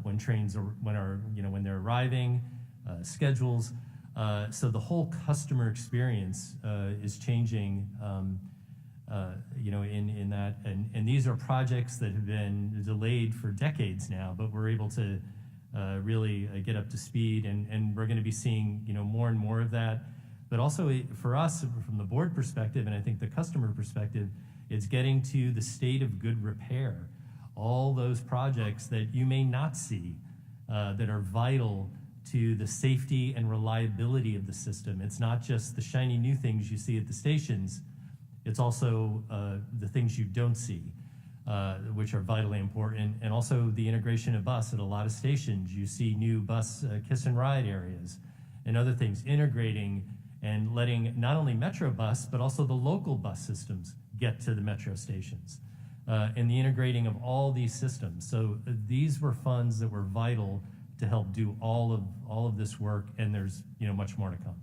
when trains when they're arriving, schedules. So the whole customer experience is changing. In that, and these are projects that have been delayed for decades now, but we're able to really get up to speed, and we're going to be seeing more and more of that. But also for us, from the board perspective, and I think the customer perspective, it's getting to the state of good repair. All those projects that you may not see that are vital to the safety and reliability of the system. It's not just the shiny new things you see at the stations. It's also the things you don't see, which are vitally important, and also the integration of bus at a lot of stations. You see new bus kiss and ride areas and other things, integrating and letting not only Metro bus, but also the local bus systems get to the Metro stations, and the integrating of all these systems. So these were funds that were vital to help do all of this work, and there's much more to come.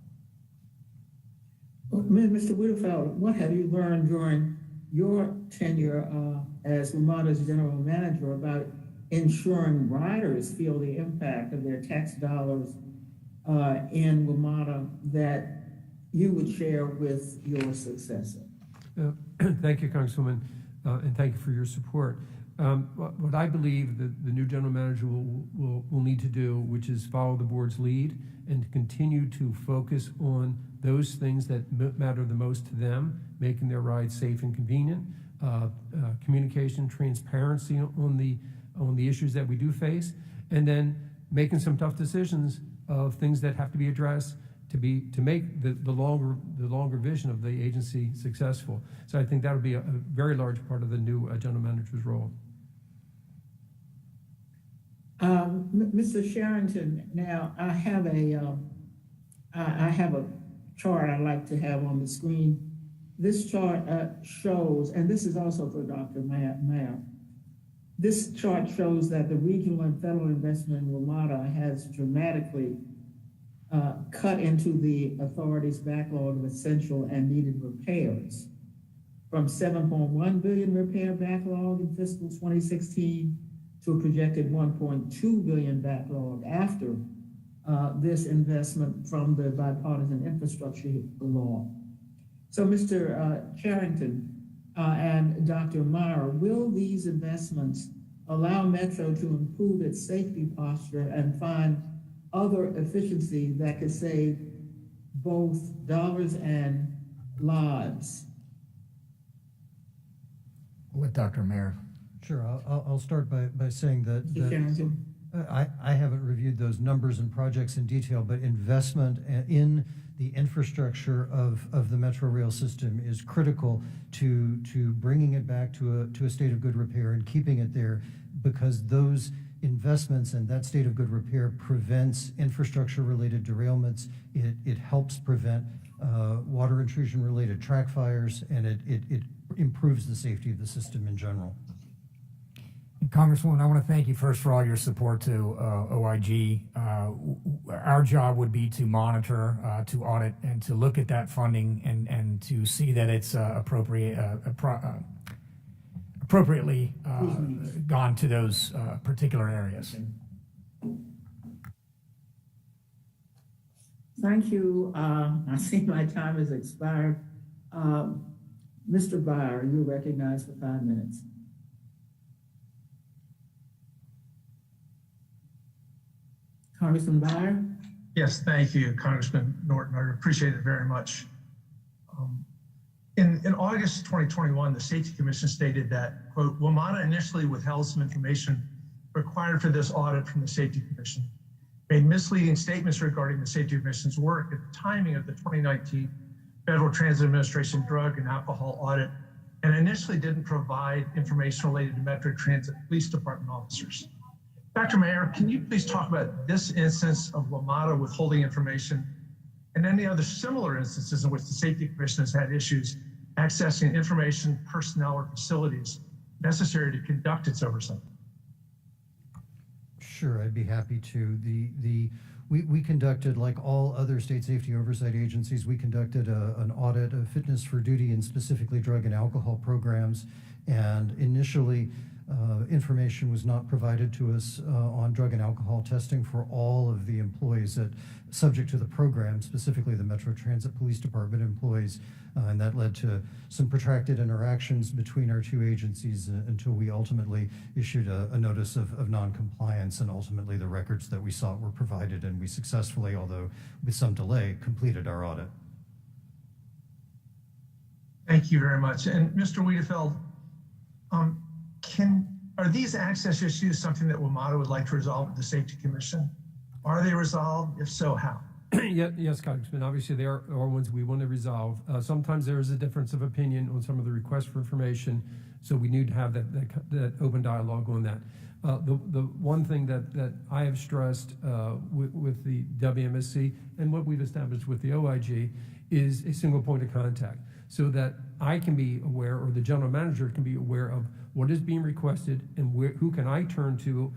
Well, Mr. Wiedefeld, what have you learned during your tenure as WMATA's general manager about ensuring riders feel the impact of their tax dollars in WMATA that you would share with your successor? Thank you, Congresswoman, and thank you for your support. What I believe that the new general manager will need to do, which is follow the board's lead and continue to focus on those things that matter the most to them, making their rides safe and convenient, communication, transparency on the issues that we do face, and then making some tough decisions of things that have to be addressed to make the longer vision of the agency successful. So I think that would be a very large part of the new general manager's role. Mr. Sherrington, now I have a chart I'd like to have on the screen. This chart shows, and this is also for Dr. Mayer. This chart shows that the regional and federal investment in WMATA has dramatically cut into the authority's backlog of essential and needed repairs, from 7.1 billion repair backlog in fiscal 2016 to a projected 1.2 billion backlog after this investment from the bipartisan infrastructure law. So, Mr. Sherrington and Dr. Meyer, will these investments allow Metro to improve its safety posture and find other efficiencies that could save both dollars and lives? With Dr. Mayer. Sure, I'll start by saying that I haven't reviewed those numbers and projects in detail, but investment in the infrastructure of the Metro rail system is critical to bringing it back to a state of good repair and keeping it there, because those investments and that state of good repair prevents infrastructure-related derailments. It helps prevent water intrusion-related track fires, and it improves the safety of the system in general. Congresswoman, I want to thank you first for all your support to OIG. Our job would be to monitor, to audit, and to look at that funding and to see that it's appropriately gone to those particular areas. Thank you. I see my time has expired. Mr. Byer, you're recognized for 5 minutes. Congressman Byer? Yes, thank you, Congressman Norton. I appreciate it very much. In August 2021, the Safety Commission stated that, quote, WMATA initially withheld some information required for this audit from the Safety Commission, made misleading statements regarding the Safety Commission's work at the timing of the 2019 Federal Transit Administration drug and alcohol audit, and initially didn't provide information related to Metro Transit Police Department officers. Dr. Mayor, can you please talk about this instance of WMATA withholding information and any other similar instances in which the Safety Commission has had issues accessing information, personnel, or facilities necessary to conduct its oversight? Sure, I'd be happy to. We conducted, like all other state safety oversight agencies, we conducted an audit of fitness for duty and specifically drug and alcohol programs. And initially, information was not provided to us on drug and alcohol testing for all of the employees subject to the program, specifically the Metro Transit Police Department employees. And that led to some protracted interactions between our two agencies until we ultimately issued a notice of non-compliance, and ultimately the records that we sought were provided, and we successfully, although with some delay, completed our audit. Thank you very much. And Mr. Wiedefeld, are these access issues something that WMATA would like to resolve with the Safety Commission? Are they resolved? If so, how? Yes, Congressman. Obviously, there are ones we want to resolve. Sometimes there is a difference of opinion on some of the requests for information, so we need to have that open dialogue on that. The one thing that I have stressed with the WMSC and what we've established with the OIG is a single point of contact, so that I can be aware, or the general manager can be aware of what is being requested and who can I turn to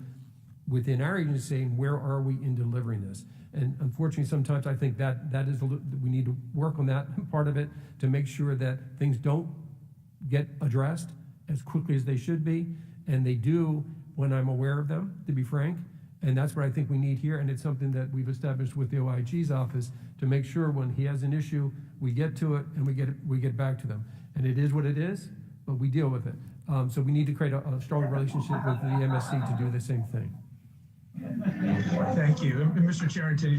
within our agency, and where are we in delivering this. And unfortunately, sometimes I think that is we need to work on that part of it to make sure that things don't get addressed as quickly as they should be, and they do when I'm aware of them, to be frank. And that's what I think we need here, and it's something that we've established with the OIG's office to make sure when he has an issue, we get to it and we get back to them. And it is what it is, but we deal with it. So we need to create a strong relationship with the MSC to do the same thing. Thank you. And Mr. Charrington,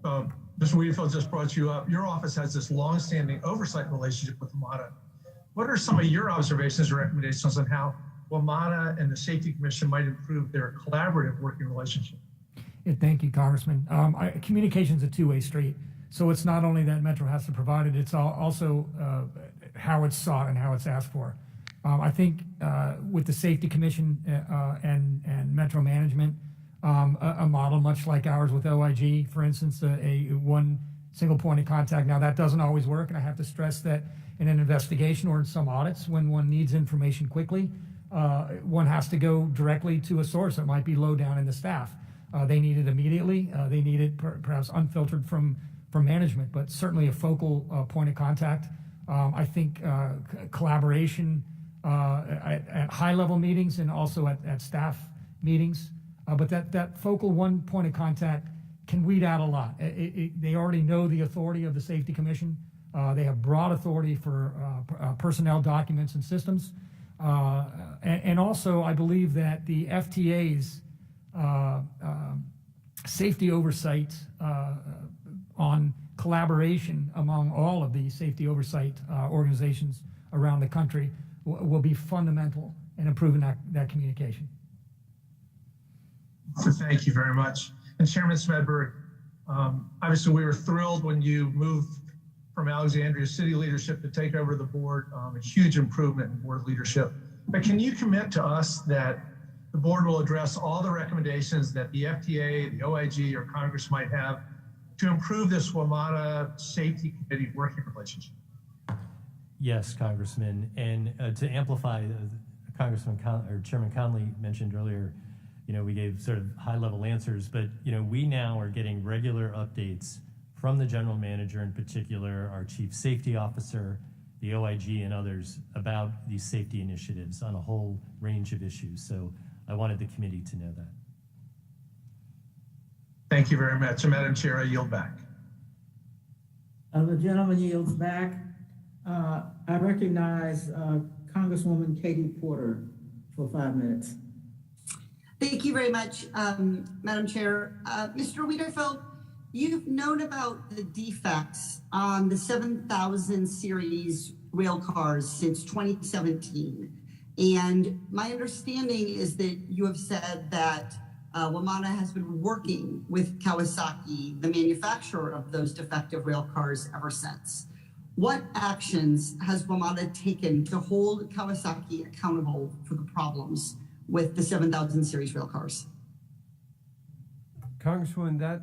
Mr. Wiedefeld just brought you up. Your office has this long-standing oversight relationship with WMATA. What are some of your observations or recommendations on how WMATA and the Safety Commission might improve their collaborative working relationship? Yeah, thank you, Congressman. Communication is a two-way street. So it's not only that Metro has to provide it, it's also how it's sought and how it's asked for. I think with the Safety Commission and Metro management, a model much like ours with OIG, for instance, a one single point of contact. Now that doesn't always work, and I have to stress that in an investigation or in some audits, when one needs information quickly, one has to go directly to a source. It might be low down in the staff. They need it immediately. They need it perhaps unfiltered from management, but certainly a focal point of contact. I think collaboration at high-level meetings and also at staff meetings. But that focal one point of contact can weed out a lot. They already know the authority of the Safety Commission. They have broad authority for personnel documents and systems. And also, I believe that the FTA's safety oversight on collaboration among all of the safety oversight organizations around the country will be fundamental in improving that communication. So thank you very much. And Chairman Smedberg, Obviously, we were thrilled when you moved from Alexandria city leadership to take over the board, a huge improvement in board leadership. But can you commit to us that the board will address all the recommendations that the FTA, the OIG, or Congress might have to improve this WMATA Safety Committee working relationship? Yes, Congressman. And to amplify, Chairman Conley mentioned earlier, we gave sort of high-level answers, but, we now are getting regular updates from the general manager, in particular, our chief safety officer, the OIG, and others about these safety initiatives on a whole range of issues. So I wanted the committee to know that. Thank you very much. Madam Chair, I yield back. The gentleman yields back. I recognize Congresswoman Katie Porter for 5 minutes. Thank you very much, Madam Chair. Mr. Wiedefeld, you've known about the defects on the 7000 series rail cars since 2017. And my understanding is that you have said that WMATA has been working with Kawasaki, the manufacturer of those defective rail cars, ever since. What actions has WMATA taken to hold Kawasaki accountable for the problems with the 7000 series rail cars? Congresswoman,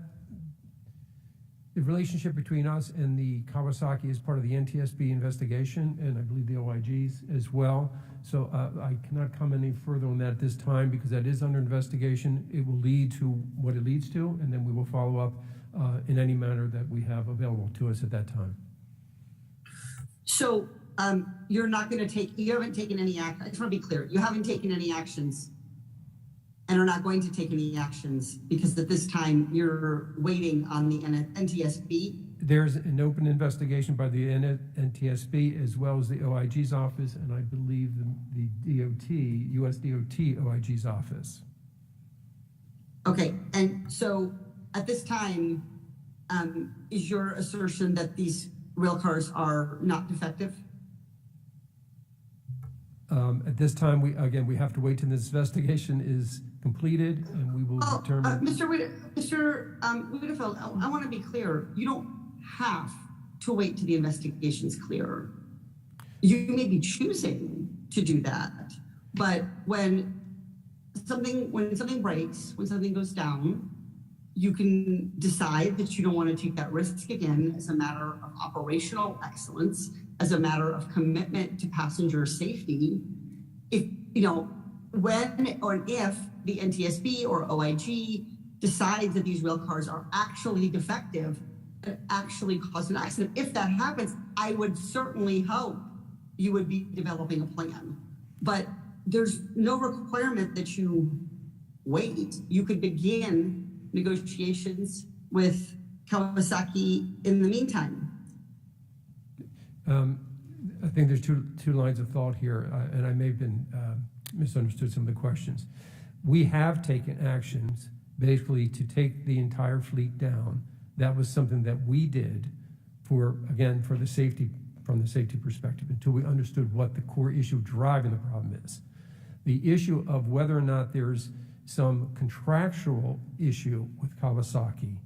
the relationship between us and the Kawasaki is part of the NTSB investigation, and I believe the OIGs as well. So I cannot comment any further on that at this time because that is under investigation. It will lead to what it leads to, and then we will follow up in any manner that we have available to us at that time. So you're not going to you haven't taken any action. I just want to be clear. You haven't taken any actions and are not going to take any actions because at this time you're waiting on the NTSB. There's an open investigation by the NTSB as well as the OIG's office, and I believe the DOT, US DOT OIG's office. Okay, and so at this time, is your assertion that these rail cars are not defective? At this time, we have to wait till this investigation is completed, and we will determine. Mr. Wiedefeld, I want to be clear. You don't have to wait till the investigation is clear. You may be choosing to do that, but when something breaks, when something goes down, you can decide that you don't want to take that risk again as a matter of operational excellence, as a matter of commitment to passenger safety. When or if the NTSB or OIG decides that these rail cars are actually defective and actually cause an accident, if that happens, I would certainly hope you would be developing a plan. But there's no requirement that you wait. You could begin negotiations with Kawasaki in the meantime. I think there's two lines of thought here, and I may have been misunderstood some of the questions. We have taken actions basically to take the entire fleet down. That was something that we did from the safety perspective until we understood what the core issue driving the problem is. The issue of whether or not there's some contractual issue with Kawasaki,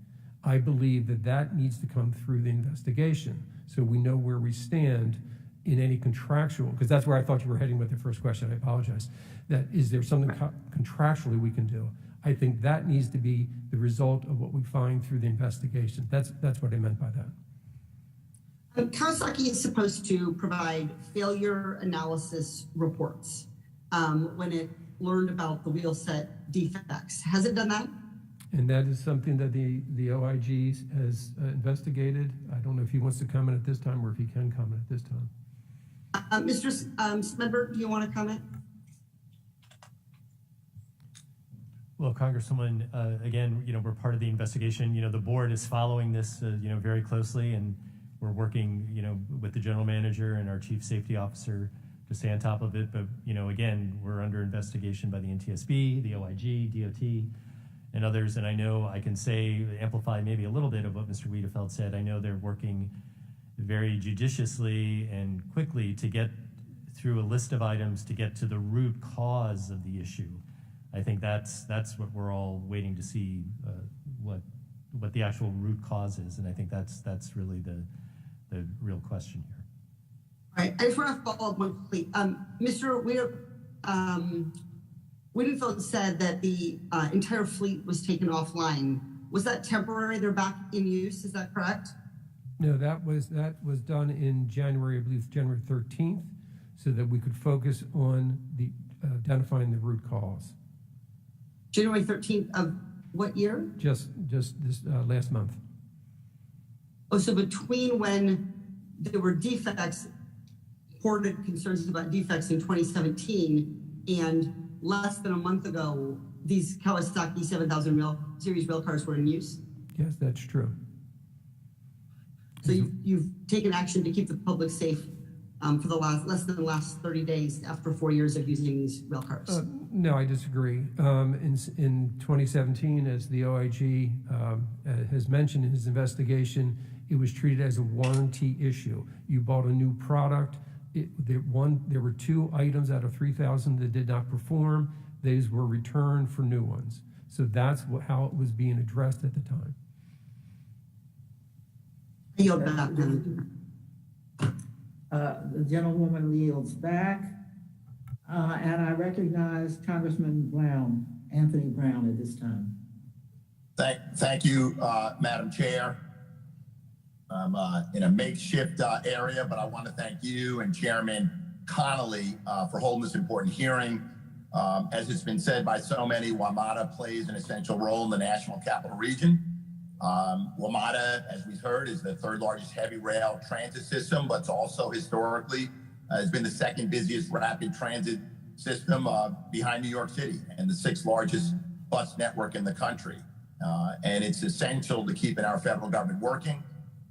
I believe that needs to come through the investigation so we know where we stand in any contractual, because that's where I thought you were heading with the first question. I apologize. That is there something contractually we can do? I think that needs to be the result of what we find through the investigation. That's what I meant by that. Kawasaki is supposed to provide failure analysis reports when it learned about the wheel set defects. Has it done that? And that is something that the OIG has investigated. I don't know if he wants to comment at this time or if he can comment at this time. Mr. Smedberg, do you want to comment? Well, Congresswoman, again, we're part of the investigation. The board is following this, very closely, and we're working, with the general manager and our chief safety officer to stay on top of it. But, again, we're under investigation by the NTSB, the OIG, DOT, and others. And I know I can amplify maybe a little bit of what Mr. Wiedefeld said. I know they're working very judiciously and quickly to get through a list of items to get to the root cause of the issue. I think that's what we're all waiting to see, what what the actual root cause is, and I think that's really the real question here. All right, I just want to follow up one quickly. Mr. Wiedefeld said that the entire fleet was taken offline. Was that temporary? They're back in use, is that correct? No, that was done in January, I believe January 13th, so that we could focus on the identifying the root cause. January 13th of what year? Just this last month. Oh, so between when there were defects, reported concerns about defects in 2017, and less than a month ago, these Kawasaki 7000 series rail cars were in use? Yes, that's true. So you've taken action to keep the public safe for the less than the last 30 days after 4 years of using these rail cars? No, I disagree. In 2017, as the OIG has mentioned in his investigation, it was treated as a warranty issue. You bought a new product. There were 2 items out of 3,000 that did not perform. These were returned for new ones. So that's how it was being addressed at the time. Yield back. The gentlewoman yields back. And I recognize Congressman Brown, Anthony Brown, at this time. Thank you, Madam Chair. I'm in a makeshift area, but I want to thank you and Chairman Connolly for holding this important hearing. As it's been said by so many, WMATA plays an essential role in the National Capital Region. WMATA, as we've heard, is the 3rd largest heavy rail transit system, but it's also historically has been the 2nd busiest rapid transit system behind New York City and the 6th largest bus network in the country. And it's essential to keeping our federal government working,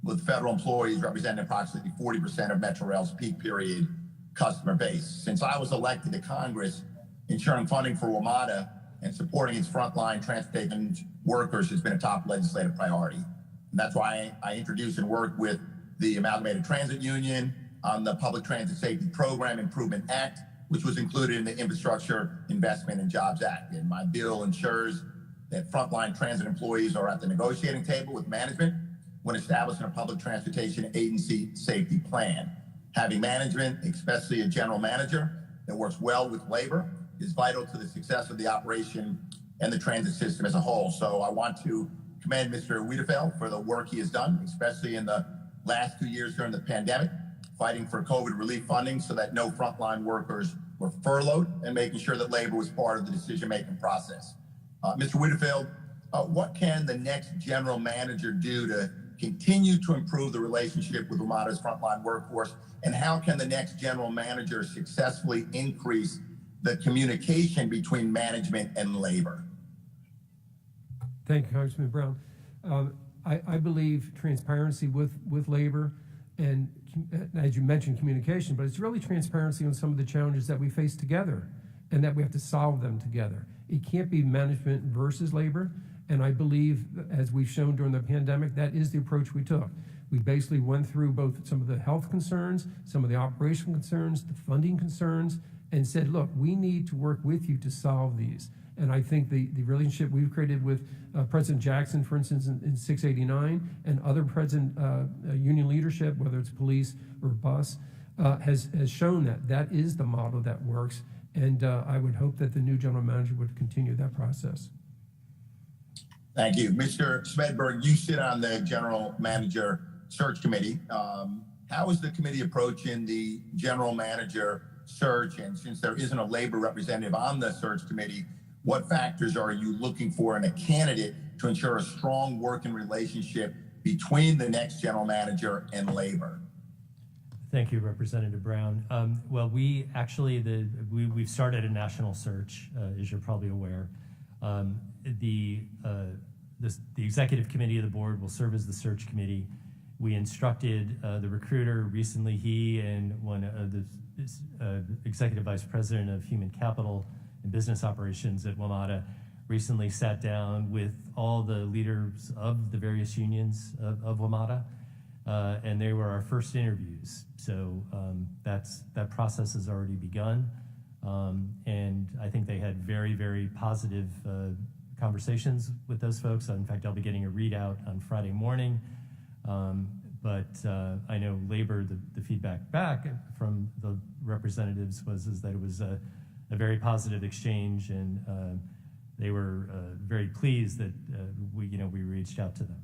with federal employees representing approximately 40% of Metro Rail's peak period customer base. Since I was elected to Congress, ensuring funding for WMATA and supporting its frontline transportation workers has been a top legislative priority. And that's why I introduced and worked with the Amalgamated Transit Union on the Public Transit Safety Program Improvement Act, which was included in the Infrastructure Investment and Jobs Act. And my bill ensures that frontline transit employees are at the negotiating table with management when establishing a public transportation agency safety plan. Having management, especially a general manager that works well with labor, is vital to the success of the operation and the transit system as a whole. So I want to commend Mr. Wiedefeld for the work he has done, especially in the last 2 years during the pandemic, fighting for COVID relief funding so that no frontline workers were furloughed and making sure that labor was part of the decision-making process. Mr. Wiedefeld, what can the next general manager do to continue to improve the relationship with WMATA's frontline workforce? And how can the next general manager successfully increase the communication between management and labor? Thank you, Congressman Brown. I believe transparency with labor and, as you mentioned, communication, but it's really transparency on some of the challenges that we face together and that we have to solve them together. It can't be management versus labor. And I believe, as we've shown during the pandemic, that is the approach we took. We basically went through both some of the health concerns, some of the operational concerns, the funding concerns, and said, look, we need to work with you to solve these. And I think the relationship we've created with President Jackson, for instance, in 689, and other present union leadership, whether it's police or bus, has shown that is the model that works. And I would hope that the new general manager would continue that process. Thank you. Mr. Smedberg, you sit on the general manager search committee. How is the committee approaching the general manager search? And since there isn't a labor representative on the search committee, what factors are you looking for in a candidate to ensure a strong working relationship between the next general manager and labor? Thank you, Representative Brown. Well, we actually, we've started a national search, as you're probably aware. The executive committee of the board will serve as the search committee. We instructed the recruiter recently, he and one of the executive vice president of human capital and business operations at WMATA recently sat down with all the leaders of the various unions of WMATA, and they were our first interviews. So that process has already begun, and I think they had very, very positive conversations with those folks. In fact, I'll be getting a readout on Friday morning. But I know labor, the feedback back from the representatives is that it was a very positive exchange, and they were very pleased that we reached out to them.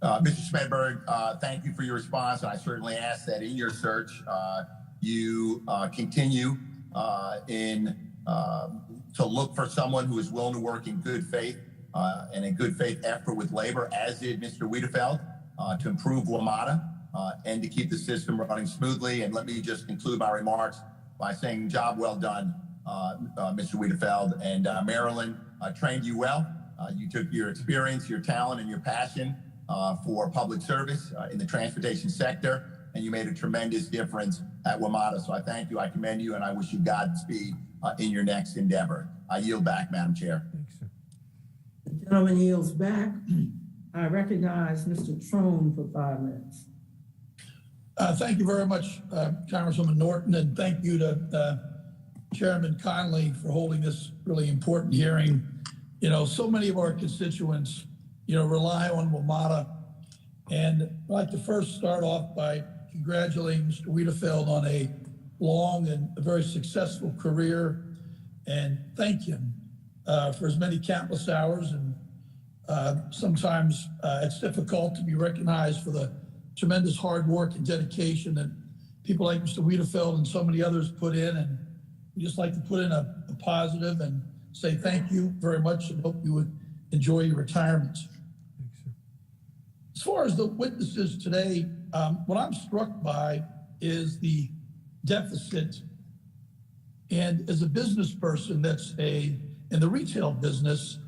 Mr. Smedberg, thank you for your response. And I certainly ask that in your search, you continue to look for someone who is willing to work in good faith and a good faith effort with labor, as did Mr. Wiedefeld, to improve WMATA and to keep the system running smoothly. And let me just conclude my remarks by saying job well done, Mr. Wiedefeld. And Marilyn trained you well. You took your experience, your talent, and your passion for public service in the transportation sector, and you made a tremendous difference at WMATA. So I thank you, I commend you, and I wish you Godspeed in your next endeavor. I yield back, Madam Chair. Thanks, sir. The gentleman yields back. I recognize Mr. Trone for 5 minutes. Thank you very much, Congresswoman Norton, and thank you to Chairman Conley for holding this really important hearing. You know, so many of our constituents, rely on WMATA, and I'd like to first start off by congratulating Mr. Wiedefeld on a long and a very successful career, and thank him for his many countless hours. And sometimes it's difficult to be recognized for the tremendous hard work and dedication that people like Mr. Wiedefeld and so many others put in. And we just like to put in a positive and say thank you very much, and hope you would enjoy your retirement. Thanks, sir. As far as the witnesses today, what I'm struck by is the deficit. And as a business person that's in the retail business,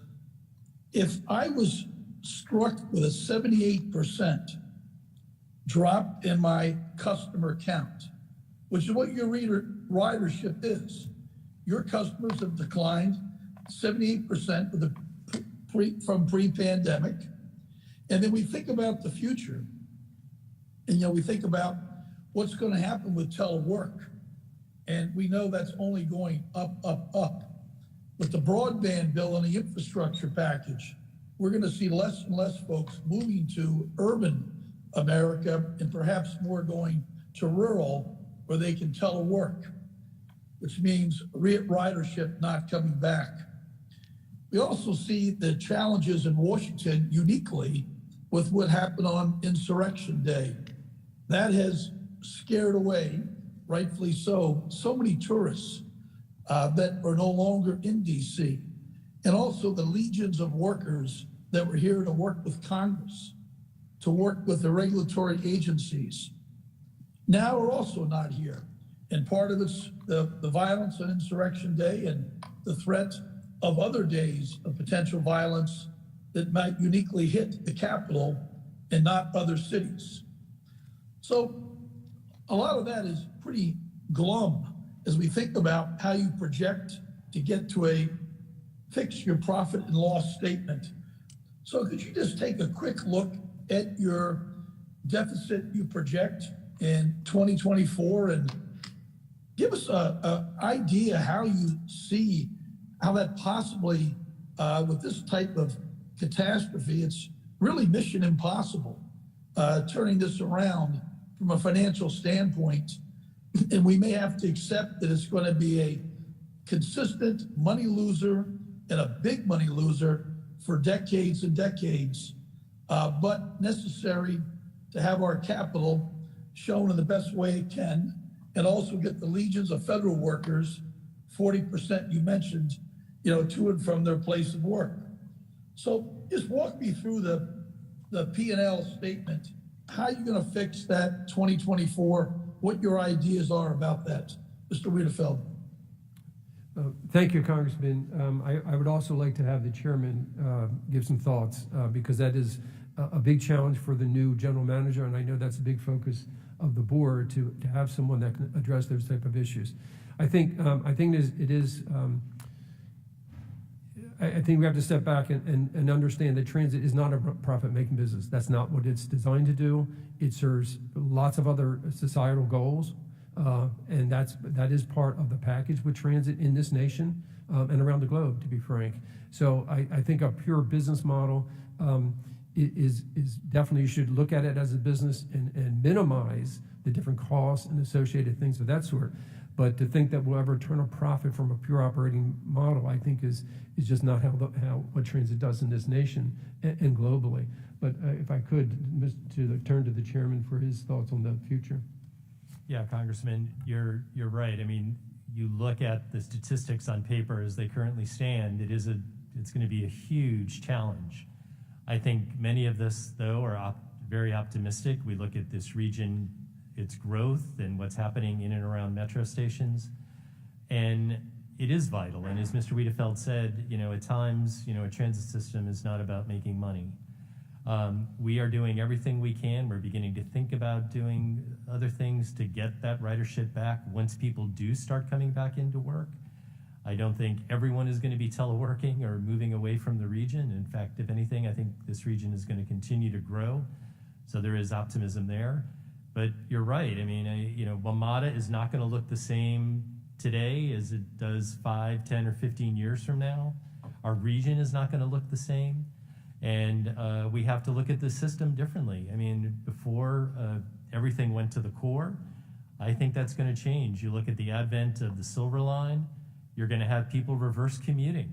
if I was struck with a 78% drop in my customer count, which is what your ridership is, your customers have declined 78% from pre-pandemic. And then we think about the future, and we think about what's going to happen with telework, and we know that's only going up, up, up. With the broadband bill and the infrastructure package, we're going to see less and less folks moving to urban America, and perhaps more going to rural where they can telework, which means ridership not coming back. We also see the challenges in Washington uniquely with what happened on Insurrection Day. That has scared away, rightfully so many tourists that are no longer in DC, and also the legions of workers that were here to work with Congress, to work with the regulatory agencies, now are also not here. And part of it's the violence on Insurrection Day and the threat of other days of potential violence that might uniquely hit the Capitol and not other cities. So a lot of that is pretty glum as we think about how you project to get to fix your profit and loss statement. So could you just take a quick look at your deficit you project in 2024 and give us an idea how you see how that possibly, with this type of catastrophe, it's really mission impossible, turning this around from a financial standpoint. And we may have to accept that it's going to be a consistent money loser and a big money loser for decades and decades, but necessary to have our capital shown in the best way it can, and also get the legions of federal workers, 40% you mentioned, to and from their place of work. So just walk me through the P&L statement. How are you going to fix that 2024? What your ideas are about that, Mr. Wiedefeld? Thank you, Congressman. I would also like to have the chairman give some thoughts because that is a big challenge for the new general manager, and I know that's a big focus of the board to have someone that can address those type of issues. I think we have to step back and understand that transit is not a profit-making business. That's not what it's designed to do. It serves lots of other societal goals. And that is part of the package with transit in this nation and around the globe, to be frank. So I think a pure business model is definitely, you should look at it as a business and minimize the different costs and associated things of that sort. But to think that we'll ever turn a profit from a pure operating model, I think is just not how what transit does in this nation and globally. But if I could, turn to the chairman for his thoughts on the future. Yeah, Congressman, you're right. I mean, you look at the statistics on paper as they currently stand, it's going to be a huge challenge. I think many of us, though, are very optimistic. We look at this region, its growth, and what's happening in and around metro stations, and it is vital. And as Mr. Wiedefeld said, at times, a transit system is not about making money. We are doing everything we can. We're beginning to think about doing other things to get that ridership back once people do start coming back into work. I don't think everyone is going to be teleworking or moving away from the region. In fact, if anything, I think this region is going to continue to grow. So there is optimism there. But you're right. I mean, WMATA is not going to look the same today as it does 5, 10, or 15 years from now. Our region is not going to look the same. And we have to look at the system differently. I mean, before everything went to the core, I think that's going to change. You look at the advent of the Silver Line, you're going to have people reverse commuting.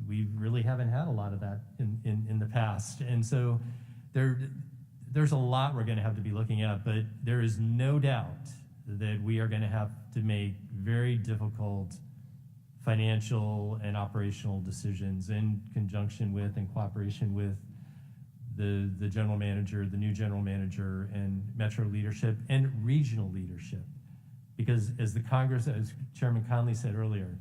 We really haven't had a lot of that in the past. And so there's a lot we're going to have to be looking at, but there is no doubt that we are going to have to make very difficult financial and operational decisions in conjunction with and cooperation with the general manager, the new general manager, and metro leadership and regional leadership. Because as as Chairman Conley said earlier,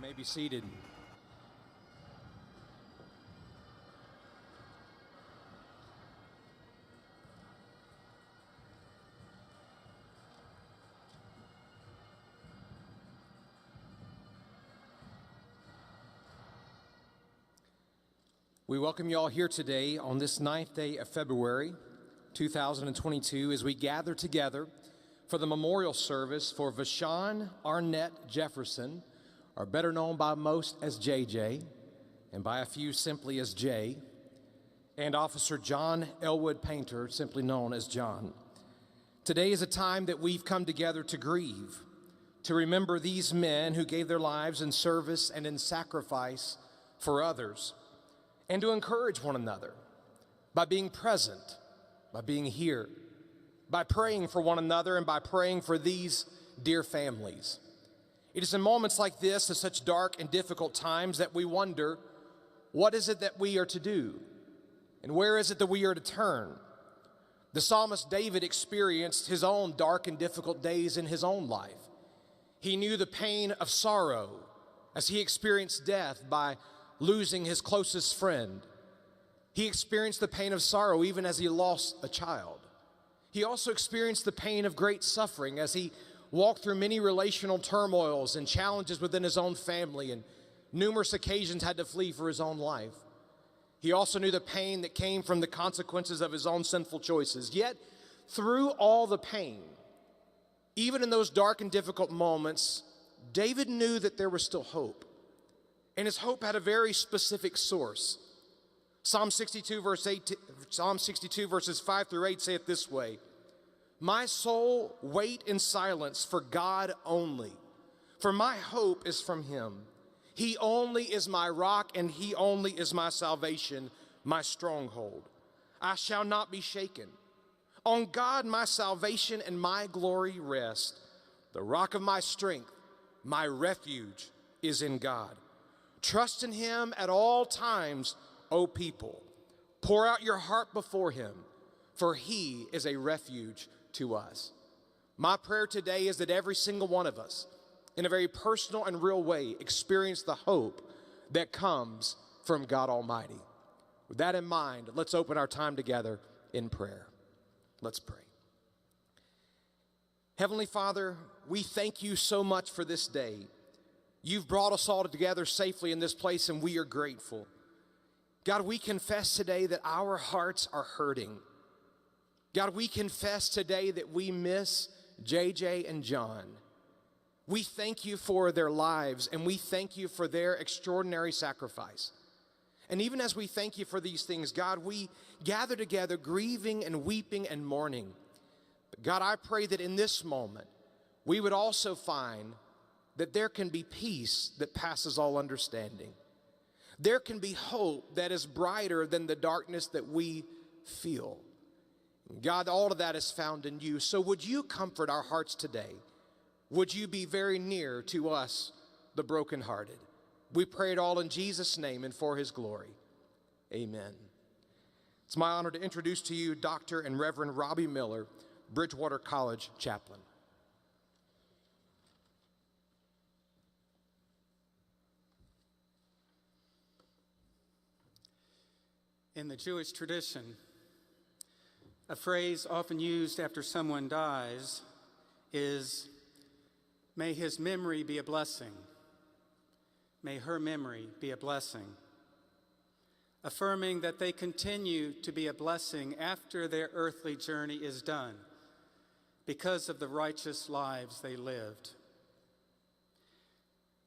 may be seated. We welcome you all here today on this 9th day of February 2022 as we gather together for the memorial service for Vashon Arnett Jefferson, or better known by most as JJ, and by a few simply as Jay, and Officer John Elwood Painter, simply known as John. Today is a time that we've come together to grieve, to remember these men who gave their lives in service and in sacrifice for others, and to encourage one another by being present, by being here, by praying for one another, and by praying for these dear families. It is in moments like this, at such dark and difficult times, that we wonder, what is it that we are to do? And where is it that we are to turn? The psalmist David experienced his own dark and difficult days in his own life. He knew the pain of sorrow as he experienced death by losing his closest friend. He experienced the pain of sorrow even as he lost a child. He also experienced the pain of great suffering as he walked through many relational turmoils and challenges within his own family, and numerous occasions had to flee for his own life. He also knew the pain that came from the consequences of his own sinful choices. Yet, through all the pain, even in those dark and difficult moments, David knew that there was still hope. And his hope had a very specific source. Psalm 62 verses 5 through 8 say it this way: "My soul, wait in silence for God only, for my hope is from him. He only is my rock, and he only is my salvation, my stronghold. I shall not be shaken. On God my salvation and my glory rest. The rock of my strength, my refuge is in God. Trust in him at all times, O people. Pour out your heart before him, for he is a refuge to us." My prayer today is that every single one of us, in a very personal and real way, experience the hope that comes from God Almighty. With that in mind, let's open our time together in prayer. Let's pray. Heavenly Father, we thank you so much for this day. You've brought us all together safely in this place, and we are grateful. God, we confess today that our hearts are hurting. God, we confess today that we miss JJ and John. We thank you for their lives, and we thank you for their extraordinary sacrifice. And even as we thank you for these things, God, we gather together grieving and weeping and mourning. But God, I pray that in this moment, we would also find that there can be peace that passes all understanding. There can be hope that is brighter than the darkness that we feel. God, all of that is found in you. So would you comfort our hearts today? Would you be very near to us, the brokenhearted? We pray it all in Jesus' name and for his glory. Amen. It's my honor to introduce to you Dr. and Reverend Robbie Miller, Bridgewater College chaplain. In the Jewish tradition, a phrase often used after someone dies is, "May his memory be a blessing. May her memory be a blessing," affirming that they continue to be a blessing after their earthly journey is done because of the righteous lives they lived.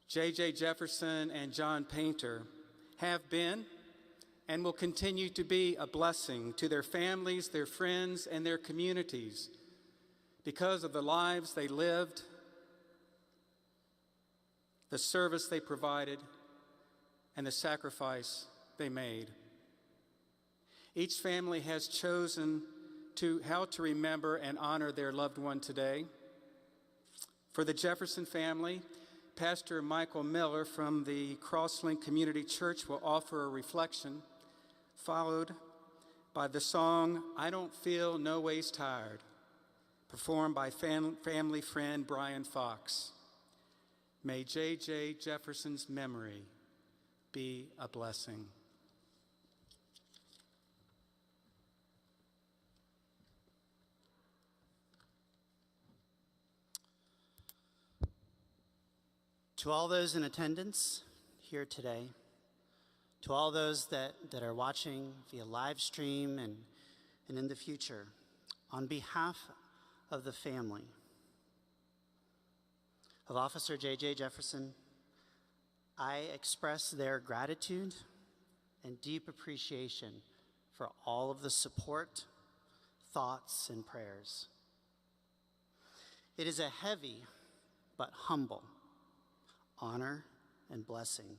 J.J. Jefferson and John Painter have been and will continue to be a blessing to their families, their friends, and their communities because of the lives they lived, the service they provided, and the sacrifice they made. Each family has chosen how to remember and honor their loved one today. For the Jefferson family, Pastor Michael Miller from the Crosslink Community Church will offer a reflection, followed by the song, "I Don't Feel No Ways Tired," performed by family friend Brian Fox. May J.J. Jefferson's memory be a blessing. To all those in attendance here today, to all those that are watching via live stream and in the future, on behalf of the family of Officer J.J. Jefferson, I express their gratitude and deep appreciation for all of the support, thoughts, and prayers. It is a heavy but humble honor and blessing